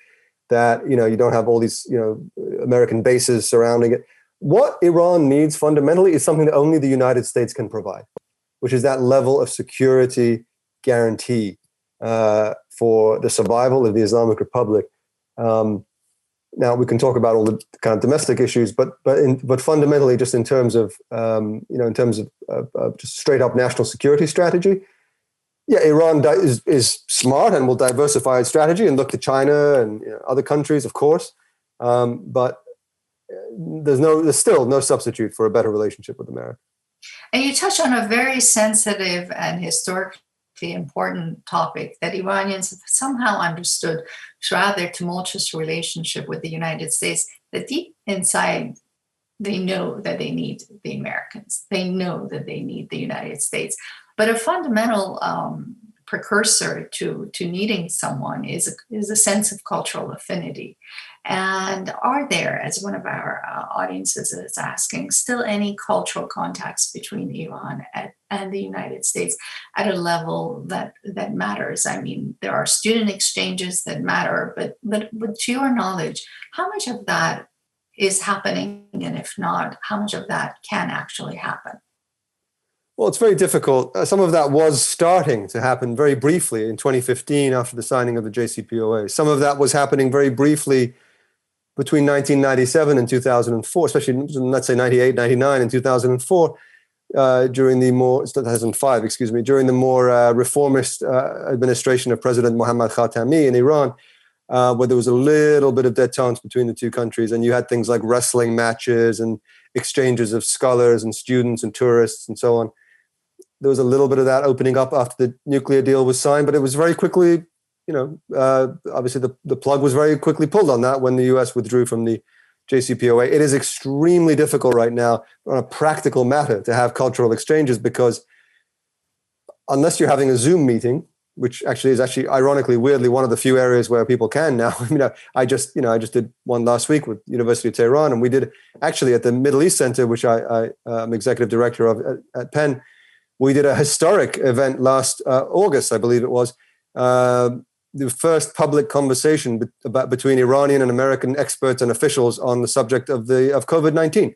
Speaker 3: that, you don't have all these, American bases surrounding it. What Iran needs fundamentally is something that only the United States can provide, which is that level of security guarantee for the survival of the Islamic Republic. Now we can talk about all the kind of domestic issues, but fundamentally, just in terms of just straight up national security strategy, yeah, Iran is smart and will diversify its strategy and look to China and other countries, of course, but there's still no substitute for a better relationship with America.
Speaker 2: And you touch on a very sensitive and historically important topic that Iranians have somehow understood throughout their tumultuous relationship with the United States, that deep inside, they know that they need the Americans. They know that they need the United States. But a fundamental precursor to needing someone is a sense of cultural affinity. And are there, as one of our audiences is asking, still any cultural contacts between Iran and the United States at a level that matters? I mean, there are student exchanges that matter, but to your knowledge, how much of that is happening? And if not, how much of that can actually happen?
Speaker 3: Well, it's very difficult. Some of that was starting to happen very briefly in 2015 after the signing of the JCPOA. Some of that was happening very briefly between 1997 and 2004, especially, let's say, 98, 99 and 2004, during the more, 2005, excuse me, during the more reformist administration of President Mohammad Khatami in Iran, where there was a little bit of détente between the two countries. And you had things like wrestling matches and exchanges of scholars and students and tourists and so on. There was a little bit of that opening up after the nuclear deal was signed, but it was very quickly, obviously the plug was very quickly pulled on that when the US withdrew from the JCPOA. It is extremely difficult right now on a practical matter to have cultural exchanges, because unless you're having a Zoom meeting, which is ironically, weirdly, one of the few areas where people can now. I just did one last week with University of Tehran, and we did actually at the Middle East Center, which I am executive director of at Penn. We did a historic event last August, I believe it was, the first public conversation between Iranian and American experts and officials on the subject of COVID-19.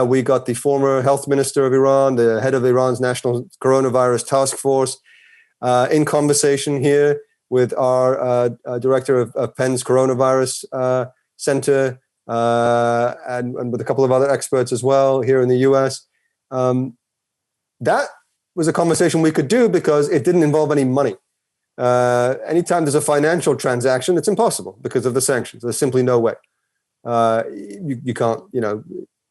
Speaker 3: We got the former health minister of Iran, the head of Iran's national coronavirus task force, in conversation here with our director of Penn's coronavirus center, and with a couple of other experts as well here in the US. That was a conversation we could do because it didn't involve any money. Anytime there's a financial transaction, it's impossible because of the sanctions. There's simply no way. You can't,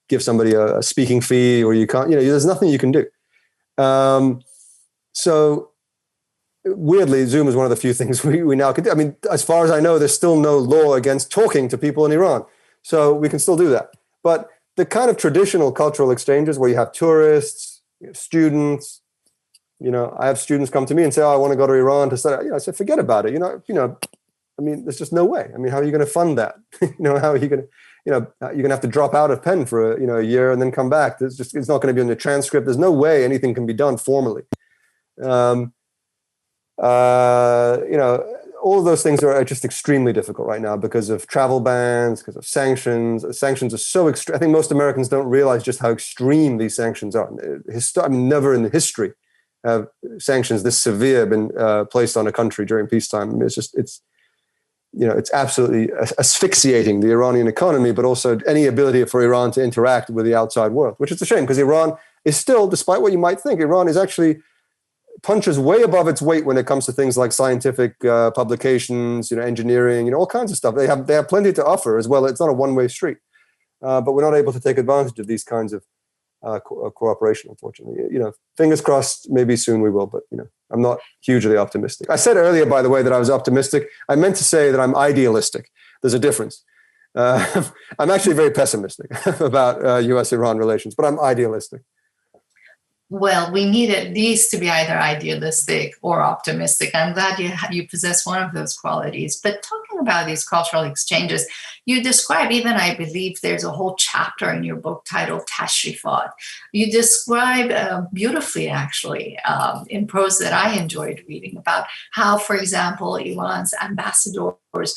Speaker 3: give somebody a speaking fee, or you can't, there's nothing you can do. So weirdly, Zoom is one of the few things we now can do. I mean, as far as I know, there's still no law against talking to people in Iran. So we can still do that. But the kind of traditional cultural exchanges where you have tourists, you have students, I have students come to me and say, "Oh, I want to go to Iran to study." I said, "Forget about it." I mean, there's just no way. I mean, how are you going to fund that? How are you going to, you're going to have to drop out of Penn for a year and then come back. It's not going to be on the transcript. There's no way anything can be done formally. All of those things are just extremely difficult right now because of travel bans, because of sanctions. Sanctions are so extreme. I think most Americans don't realize just how extreme these sanctions are. Never in the history have sanctions this severe been placed on a country during peacetime. It's absolutely asphyxiating the Iranian economy, but also any ability for Iran to interact with the outside world, which is a shame because Iran is still, despite what you might think, Iran is actually punches way above its weight when it comes to things like scientific publications, engineering, all kinds of stuff. They have plenty to offer as well. It's not a one-way street, but we're not able to take advantage of these kinds of cooperation, unfortunately. Fingers crossed, maybe soon we will, but I'm not hugely optimistic. I said earlier, by the way, that I was optimistic. I meant to say that I'm idealistic. There's a difference. I'm actually very pessimistic about U.S.-Iran relations, but I'm idealistic.
Speaker 2: Well, we needed these to be either idealistic or optimistic. I'm glad you possess one of those qualities. But talking about these cultural exchanges, you describe, even I believe there's a whole chapter in your book titled Tashrifat. You describe beautifully, actually, in prose that I enjoyed reading, about how, for example, Iran's ambassadors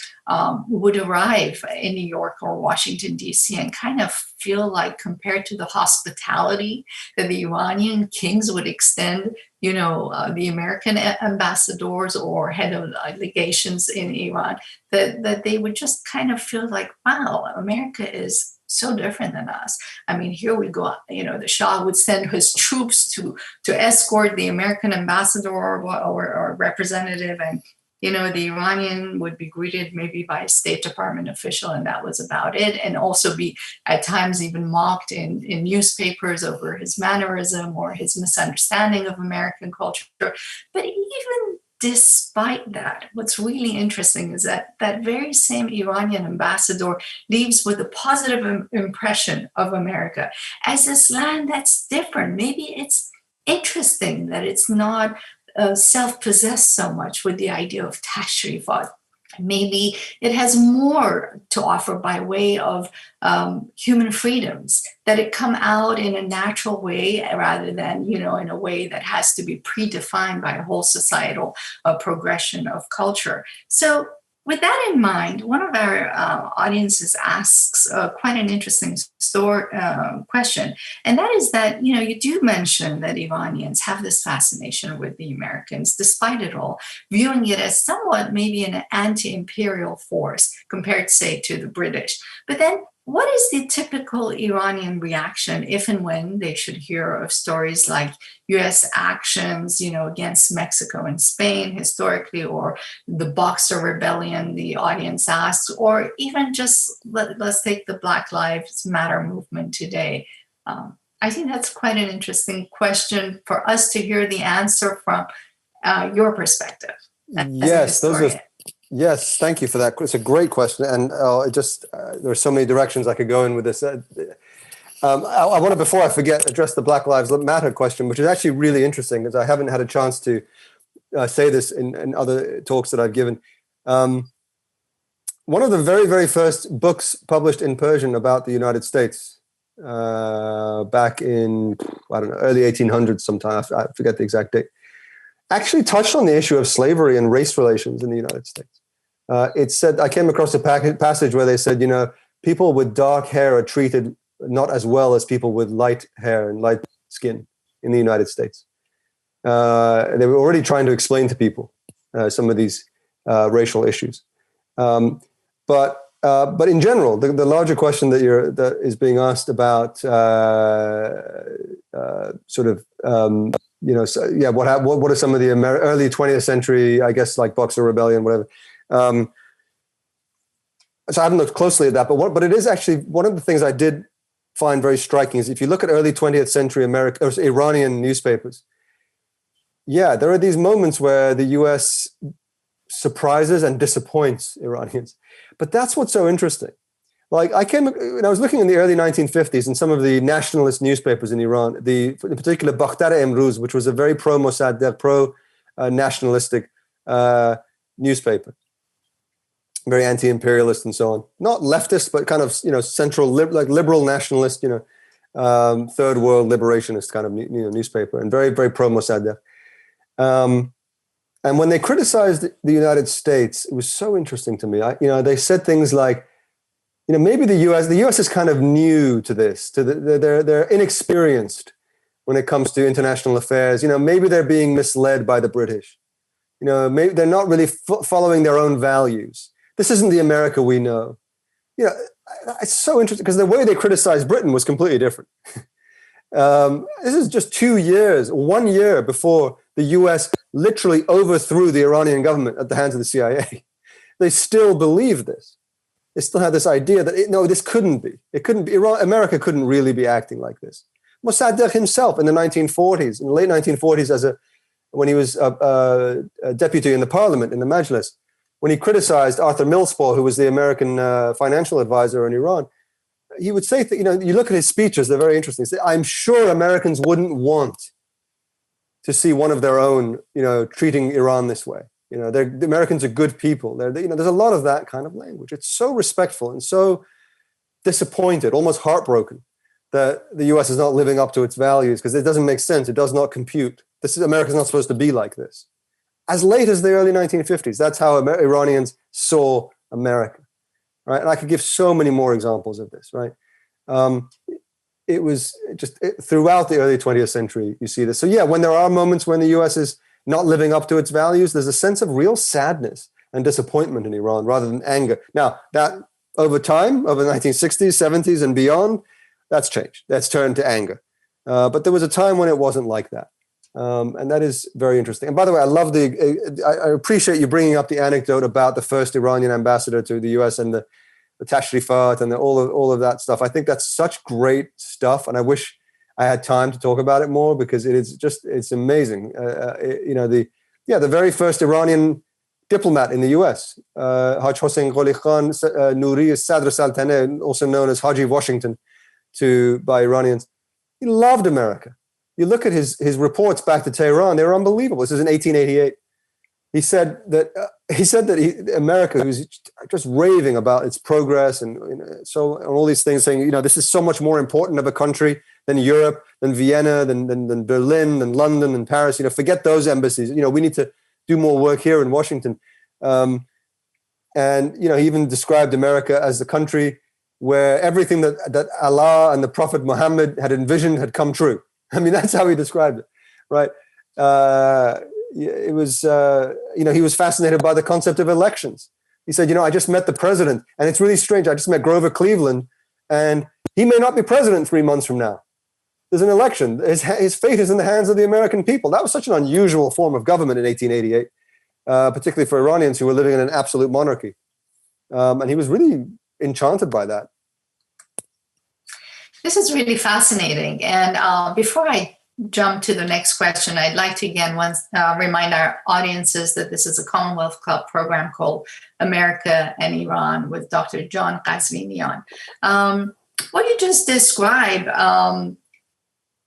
Speaker 2: would arrive in New York or Washington, D.C., and kind of feel like, compared to the hospitality that the Iranian kings would extend, the American ambassadors or head of legations in Iran, that they would just kind of feel like, wow, America is so different than us. I mean, here we go, the Shah would send his troops to escort the American ambassador or representative, and the Iranian would be greeted maybe by a State Department official, and that was about it. And also be at times even mocked in newspapers over his mannerism or his misunderstanding of American culture. But even despite that, what's really interesting is that very same Iranian ambassador leaves with a positive impression of America as this land that's different. Maybe it's interesting that it's not self-possessed so much with the idea of tashrifat. Maybe it has more to offer by way of human freedoms, that it come out in a natural way rather than, in a way that has to be predefined by a whole societal progression of culture. So with that in mind, one of our audiences asks quite an interesting question, and that is that, you do mention that Iranians have this fascination with the Americans, despite it all, viewing it as somewhat maybe an anti-imperial force compared, say, to the British. But then, what is the typical Iranian reaction if and when they should hear of stories like U.S. actions, against Mexico and Spain historically, or the Boxer Rebellion, the audience asks, or even just let's take the Black Lives Matter movement today? I think that's quite an interesting question for us to hear the answer from your perspective.
Speaker 3: Yes, thank you for that. It's a great question, and there are so many directions I could go in with this. I want to, before I forget, address the Black Lives Matter question, which is actually really interesting, because I haven't had a chance to say this in other talks that I've given. One of the very, very first books published in Persian about the United States, back in, early 1800s sometime, I forget the exact date, actually touched on the issue of slavery and race relations in the United States. It said, I came across a passage where they said, people with dark hair are treated not as well as people with light hair and light skin in the United States. They were already trying to explain to people some of these racial issues. But in general, the larger question that is being asked about what are some of the early 20th century, I guess, like Boxer Rebellion, whatever. So I haven't looked closely at that, but it is actually one of the things I did find very striking is if you look at early 20th century Iranian newspapers, there are these moments where the U.S. surprises and disappoints Iranians. But that's what's so interesting. Like I was looking in the early 1950s in some of the nationalist newspapers in Iran, in particular Bakhtar Emruz, which was a very pro-Mossadegh, pro-nationalistic newspaper, very anti-imperialist and so on. Not leftist, but kind of central, liberal nationalist, third world liberationist kind of newspaper, and very, very pro-Mossadegh. And when they criticized the United States, it was so interesting to me. They said things like, maybe the U.S. is kind of new to this. They're inexperienced when it comes to international affairs. Maybe they're being misled by the British. Maybe they're not really following their own values. This isn't the America we know. It's so interesting because the way they criticized Britain was completely different. This is just 1 year before the U.S. literally overthrew the Iranian government at the hands of the CIA. They still believe this. They still have this idea that, this couldn't be. It couldn't be. America couldn't really be acting like this. Mossadegh himself in the 1940s, in the late 1940s, when he was a deputy in the parliament, in the Majlis, when he criticized Arthur Millspaugh, who was the American financial advisor in Iran, he would say, you look at his speeches, they're very interesting. He said, I'm sure Americans wouldn't want to see one of their own, treating Iran this way. The Americans are good people. There's a lot of that kind of language. It's so respectful and so disappointed, almost heartbroken, that the U.S. is not living up to its values, because it doesn't make sense. It does not compute. America's not supposed to be like this. As late as the early 1950s, that's how Iranians saw America, right? And I could give so many more examples of this, right? It was just throughout the early 20th century, you see this. So yeah, when there are moments when the U.S. is not living up to its values, there's a sense of real sadness and disappointment in Iran rather than anger. Now, that over time, over the 1960s, 70s, and beyond, that's changed. That's turned to anger. But there was a time when it wasn't like that. And that is very interesting. And by the way, I appreciate you bringing up the anecdote about the first Iranian ambassador to the U.S. and the tashrifat and all of that stuff. I think that's such great stuff. And I wish I had time to talk about it more, because it's amazing. The very first Iranian diplomat in the U.S., Haj Hossein Qoli Khan Nouri Sadr Saltaneh, also known as Haji Washington by Iranians, he loved America. You look at his reports back to Tehran; they were unbelievable. This is in 1888. He said that America, who's just raving about its progress and all these things, saying this is so much more important of a country than Europe, than Vienna, than Berlin, than London, and Paris. Forget those embassies. We need to do more work here in Washington. And he even described America as the country where everything that Allah and the Prophet Muhammad had envisioned had come true. I mean, that's how he described it, right? It was, he was fascinated by the concept of elections. He said, I just met the president, and it's really strange. I just met Grover Cleveland, and he may not be president 3 months from now. There's an election. His fate is in the hands of the American people. That was such an unusual form of government in 1888, particularly for Iranians who were living in an absolute monarchy. And he was really enchanted by that.
Speaker 2: This is really fascinating. And before I jump to the next question, I'd like to again remind our audiences that this is a Commonwealth Club program called America and Iran with Dr. John Qazvinian. What you just described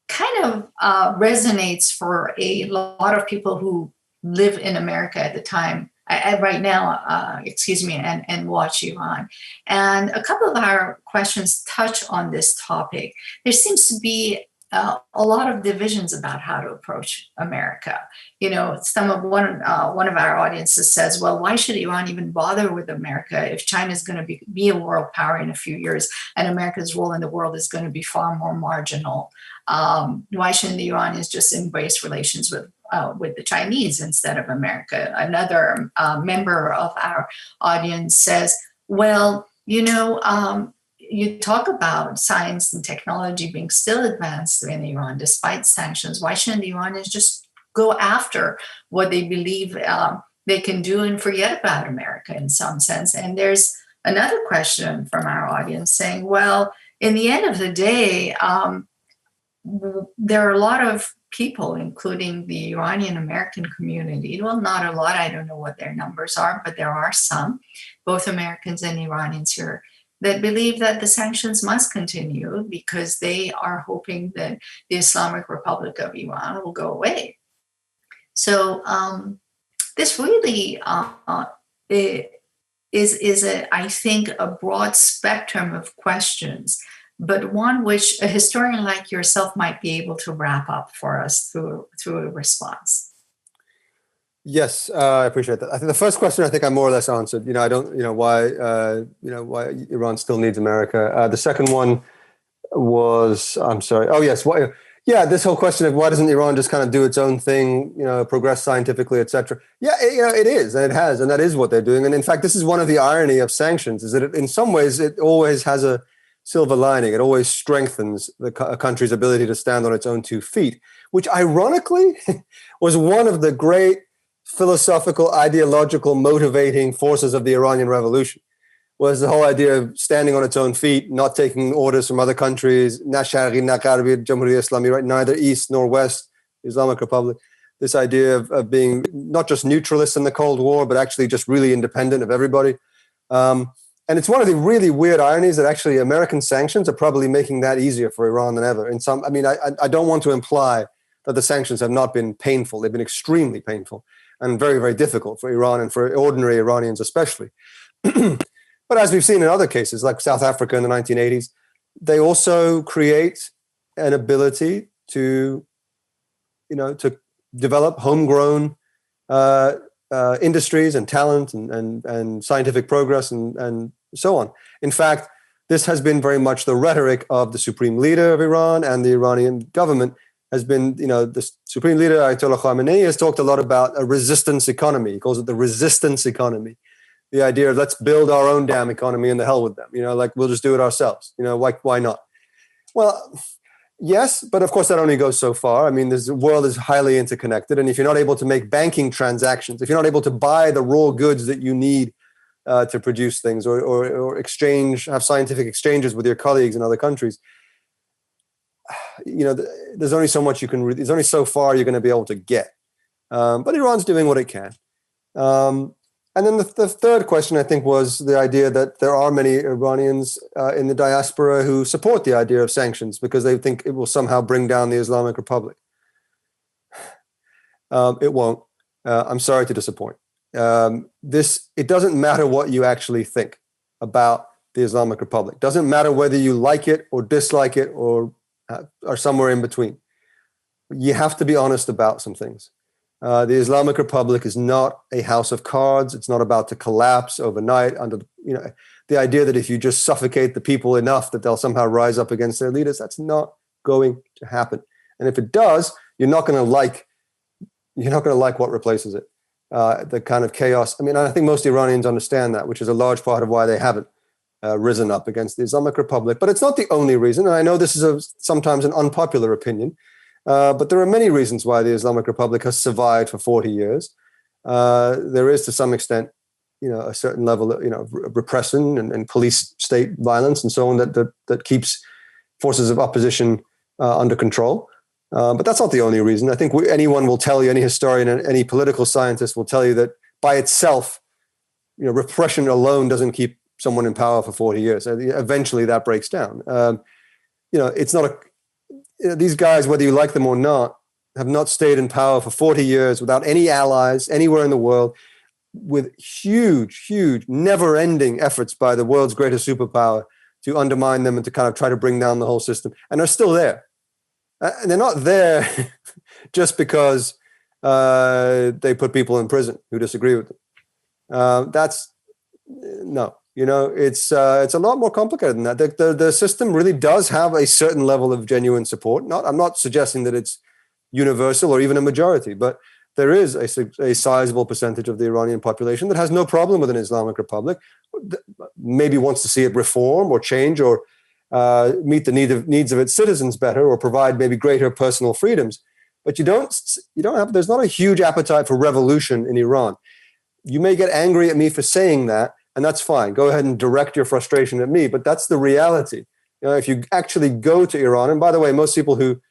Speaker 2: kind of resonates for a lot of people who live in America at the time, right now, and watch Iran. And a couple of our questions touch on this topic. There seems to be a lot of divisions about how to approach America. One of our audiences says, well, why should Iran even bother with America if China is going to be a world power in a few years and America's role in the world is going to be far more marginal? Why shouldn't the Iranians just embrace relations with the Chinese instead of America? Another member of our audience says, well, you talk about science and technology being still advanced in Iran despite sanctions. Why shouldn't the Iranians just go after what they believe they can do and forget about America in some sense? And there's another question from our audience saying, well, in the end of the day, there are a lot of people, including the Iranian American community. Well, not a lot. I don't know what their numbers are, but there are some, both Americans and Iranians here, that believe that the sanctions must continue because they are hoping that the Islamic Republic of Iran will go away. So this really is I think, a broad spectrum of questions, but one which a historian like yourself might be able to wrap up for us through a response.
Speaker 3: Yes, I appreciate that. I think the first question, I more or less answered. I don't, why Iran still needs America. The second one was, I'm sorry. Oh, yes. This whole question of why doesn't Iran just kind of do its own thing, progress scientifically, et cetera. Yeah, it is, and it has, and that is what they're doing. And in fact, this is one of the irony of sanctions, is that in some ways it always has a silver lining. It always strengthens a country's ability to stand on its own 2 feet, which ironically was one of the great philosophical, ideological, motivating forces of the Iranian Revolution, was the whole idea of standing on its own feet, not taking orders from other countries, na sharqi, na gharbi, Jamhuriya Islami, right? Neither East nor West, Islamic Republic. This idea of being not just neutralists in the Cold War, but actually just really independent of everybody. And it's one of the really weird ironies that actually American sanctions are probably making that easier for Iran than ever. I don't want to imply that the sanctions have not been painful. They've been extremely painful and very, very difficult for Iran and for ordinary Iranians especially. But as we've seen in other cases, like South Africa in the 1980s, they also create an ability to, to develop homegrown industries and talent and scientific progress and so on. In fact, this has been very much the rhetoric of the supreme leader of Iran and the Iranian government has been, the supreme leader, Ayatollah Khamenei, has talked a lot about a resistance economy. He calls it the resistance economy. The idea of let's build our own damn economy and the hell with them, like we'll just do it ourselves. Why not? Well, yes, but of course that only goes so far. I mean, the world is highly interconnected. And if you're not able to make banking transactions, if you're not able to buy the raw goods that you need to produce things or exchange, have scientific exchanges with your colleagues in other countries, there's only so much you can, there's only so far you're going to be able to get. But Iran's doing what it can. And then the third question, I think, was the idea that there are many Iranians in the diaspora who support the idea of sanctions because they think it will somehow bring down the Islamic Republic. It won't. I'm sorry to disappoint. It doesn't matter what you actually think about the Islamic Republic. It doesn't matter whether you like it or dislike it or somewhere in between. You have to be honest about some things. The Islamic Republic is not a house of cards. It's not about to collapse overnight under, the idea that if you just suffocate the people enough that they'll somehow rise up against their leaders. That's not going to happen. And if it does, you're not going to like what replaces it. The kind of chaos. I mean, I think most Iranians understand that, which is a large part of why they haven't risen up against the Islamic Republic. But it's not the only reason. And I know this is sometimes an unpopular opinion. But there are many reasons why the Islamic Republic has survived for 40 years. There is, to some extent, a certain level of, repression and police state violence and so on that keeps forces of opposition under control. But that's not the only reason. I think anyone will tell you, any historian and any political scientist will tell you that by itself, repression alone doesn't keep someone in power for 40 years. Eventually that breaks down. It's not these guys, whether you like them or not, have not stayed in power for 40 years without any allies anywhere in the world, with huge, never-ending efforts by the world's greatest superpower to undermine them and to kind of try to bring down the whole system. And they're still there. And they're not there just because they put people in prison who disagree with them. It's a lot more complicated than that. The system really does have a certain level of genuine support. I'm not suggesting that it's universal or even a majority, but there is a sizable percentage of the Iranian population that has no problem with an Islamic Republic, maybe wants to see it reform or change or meet the needs of its citizens better or provide maybe greater personal freedoms. But there's not a huge appetite for revolution in Iran. You may get angry at me for saying that, and that's fine. Go ahead and direct your frustration at me, but that's the reality. If you actually go to Iran, and by the way, most people who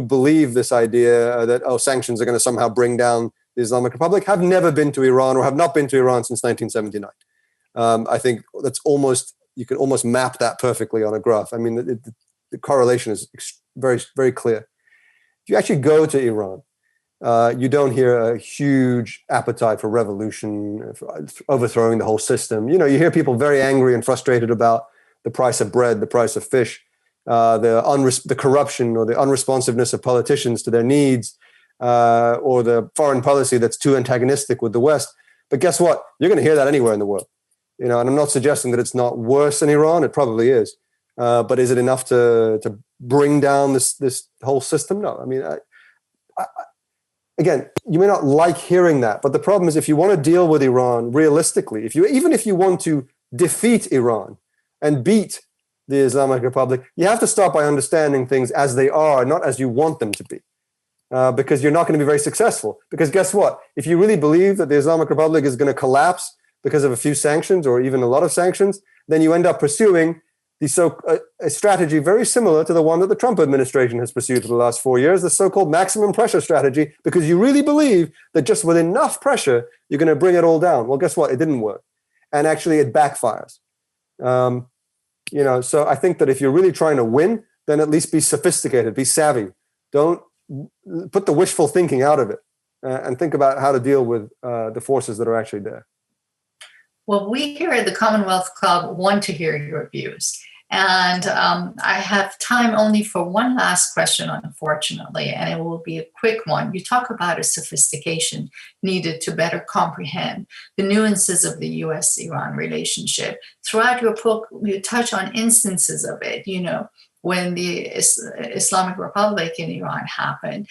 Speaker 3: believe this idea that, sanctions are going to somehow bring down the Islamic Republic have never been to Iran or have not been to Iran since 1979. I think you can almost map that perfectly on a graph. I mean, the correlation is very, very clear. If you actually go to Iran, you don't hear a huge appetite for revolution, for overthrowing the whole system. You hear people very angry and frustrated about the price of bread, the price of fish, the corruption or the unresponsiveness of politicians to their needs, or the foreign policy that's too antagonistic with the West. But guess what? You're going to hear that anywhere in the world. And I'm not suggesting that it's not worse in Iran. It probably is. But is it enough to bring down this whole system? No. I mean, again, you may not like hearing that, but the problem is if you want to deal with Iran realistically, even if you want to defeat Iran and beat the Islamic Republic, you have to start by understanding things as they are, not as you want them to be, because you're not going to be very successful. Because guess what? If you really believe that the Islamic Republic is going to collapse because of a few sanctions or even a lot of sanctions, then you end up pursuing a strategy very similar to the one that the Trump administration has pursued for the last 4 years, the so-called maximum pressure strategy, because you really believe that just with enough pressure, you're going to bring it all down. Well, guess what? It didn't work. And actually it backfires. So I think that if you're really trying to win, then at least be sophisticated, be savvy. Don't put the wishful thinking out of it and think about how to deal with the forces that are actually there.
Speaker 2: Well, we here at the Commonwealth Club want to hear your views. And I have time only for one last question, unfortunately, and it will be a quick one. You talk about a sophistication needed to better comprehend the nuances of the US-Iran relationship. Throughout your book, you touch on instances of it, when the Islamic Republic in Iran happened.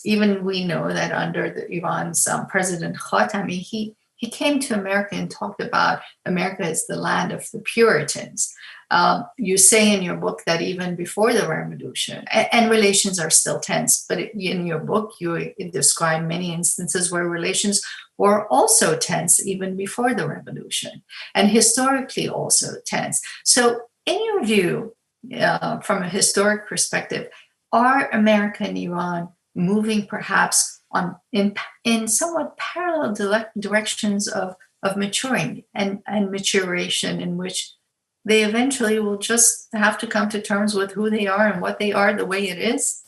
Speaker 2: Even we know that under Iran's President Khatami, he came to America and talked about America as the land of the Puritans. You say in your book that even before the revolution, and relations are still tense, but in your book, you describe many instances where relations were also tense even before the revolution, and historically also tense. So in your view, from a historic perspective, are America and Iran moving perhaps in somewhat parallel directions of maturing and maturation, in which they eventually will just have to come to terms with who they are and what they are the way it is?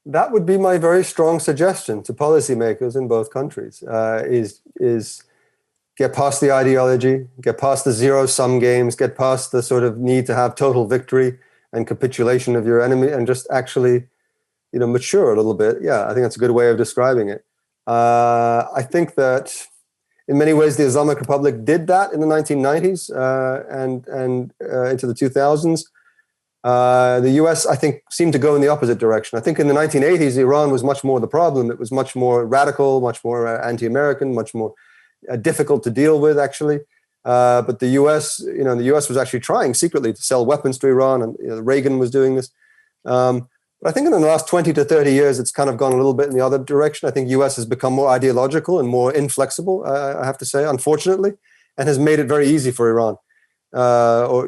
Speaker 3: That would be my very strong suggestion to policymakers in both countries, is get past the ideology, get past the zero-sum games, get past the sort of need to have total victory and capitulation of your enemy, and just actually mature a little bit. Yeah, I think that's a good way of describing it. I think that in many ways the Islamic Republic did that in the 1990s and into the 2000s. The US, I think, seemed to go in the opposite direction. I think in the 1980s, Iran was much more the problem. It was much more radical, much more anti-American, much more difficult to deal with, actually. But the US was actually trying secretly to sell weapons to Iran, and Reagan was doing this. But I think in the last 20 to 30 years, it's kind of gone a little bit in the other direction. I think US has become more ideological and more inflexible, I have to say, unfortunately, and has made it very easy for Iran, to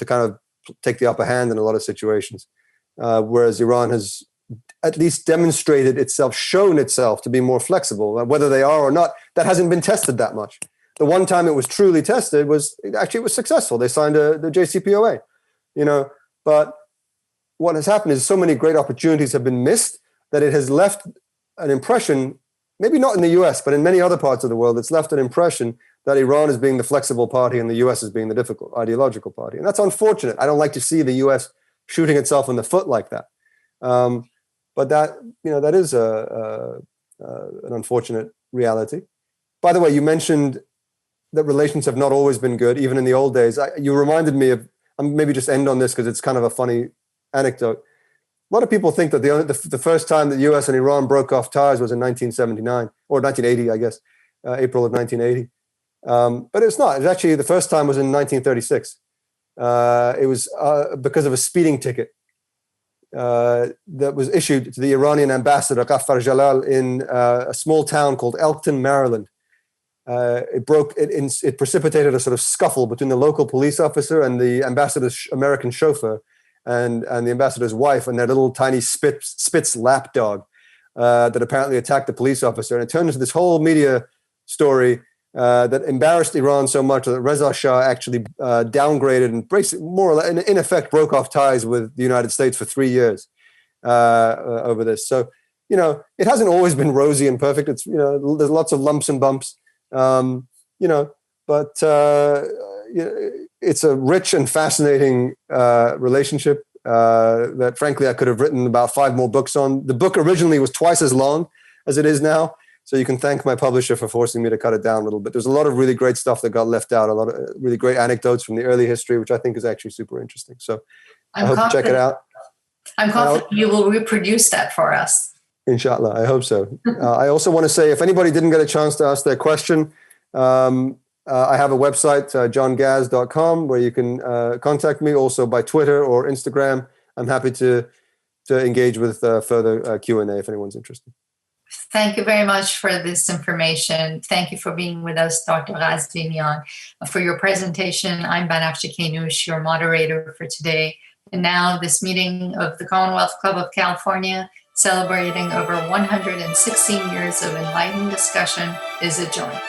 Speaker 3: kind of take the upper hand in a lot of situations. Whereas Iran has at least demonstrated itself, shown itself to be more flexible. Whether they are or not, that hasn't been tested that much. The one time it was truly tested it was successful. They signed the JCPOA, but what has happened is so many great opportunities have been missed that it has left an impression, maybe not in the US, but in many other parts of the world, it's left an impression that Iran is being the flexible party and the US is being the difficult ideological party. And that's unfortunate. I don't like to see the US shooting itself in the foot like that. But that is an unfortunate reality. By the way, you mentioned that relations have not always been good, even in the old days. You reminded me of, maybe just end on this because it's kind of a funny anecdote. A lot of people think that the first time that the US and Iran broke off ties was in 1979 or 1980, I guess, April of 1980. But it's not. It's actually the first time was in 1936. It was because of a speeding ticket that was issued to the Iranian ambassador Ghaffar Jalal in a small town called Elkton, Maryland. It precipitated a sort of scuffle between the local police officer and the ambassador's American chauffeur, and the ambassador's wife and their little tiny Spitz lap dog that apparently attacked the police officer. And it turned into this whole media story that embarrassed Iran so much that Reza Shah actually downgraded and more or less, in effect, broke off ties with the United States for 3 years over this. So, it hasn't always been rosy and perfect. It's, there's lots of lumps and bumps, but it's a rich and fascinating relationship that, frankly, I could have written about 5 more books on. The book originally was twice as long as it is now. So you can thank my publisher for forcing me to cut it down a little bit. There's a lot of really great stuff that got left out, a lot of really great anecdotes from the early history, which I think is actually super interesting. So I hope you check it out.
Speaker 2: I'm confident you will reproduce that for us.
Speaker 3: Inshallah, I hope so. I also want to say, if anybody didn't get a chance to ask their question, I have a website, johngaz.com, where you can contact me also by Twitter or Instagram. I'm happy to engage with further Q&A if anyone's interested.
Speaker 2: Thank you very much for this information. Thank you for being with us, Dr. Ghazvinian, for your presentation. I'm Banafsheh Kainush, your moderator for today. And now this meeting of the Commonwealth Club of California, celebrating over 116 years of enlightened discussion, is adjourned.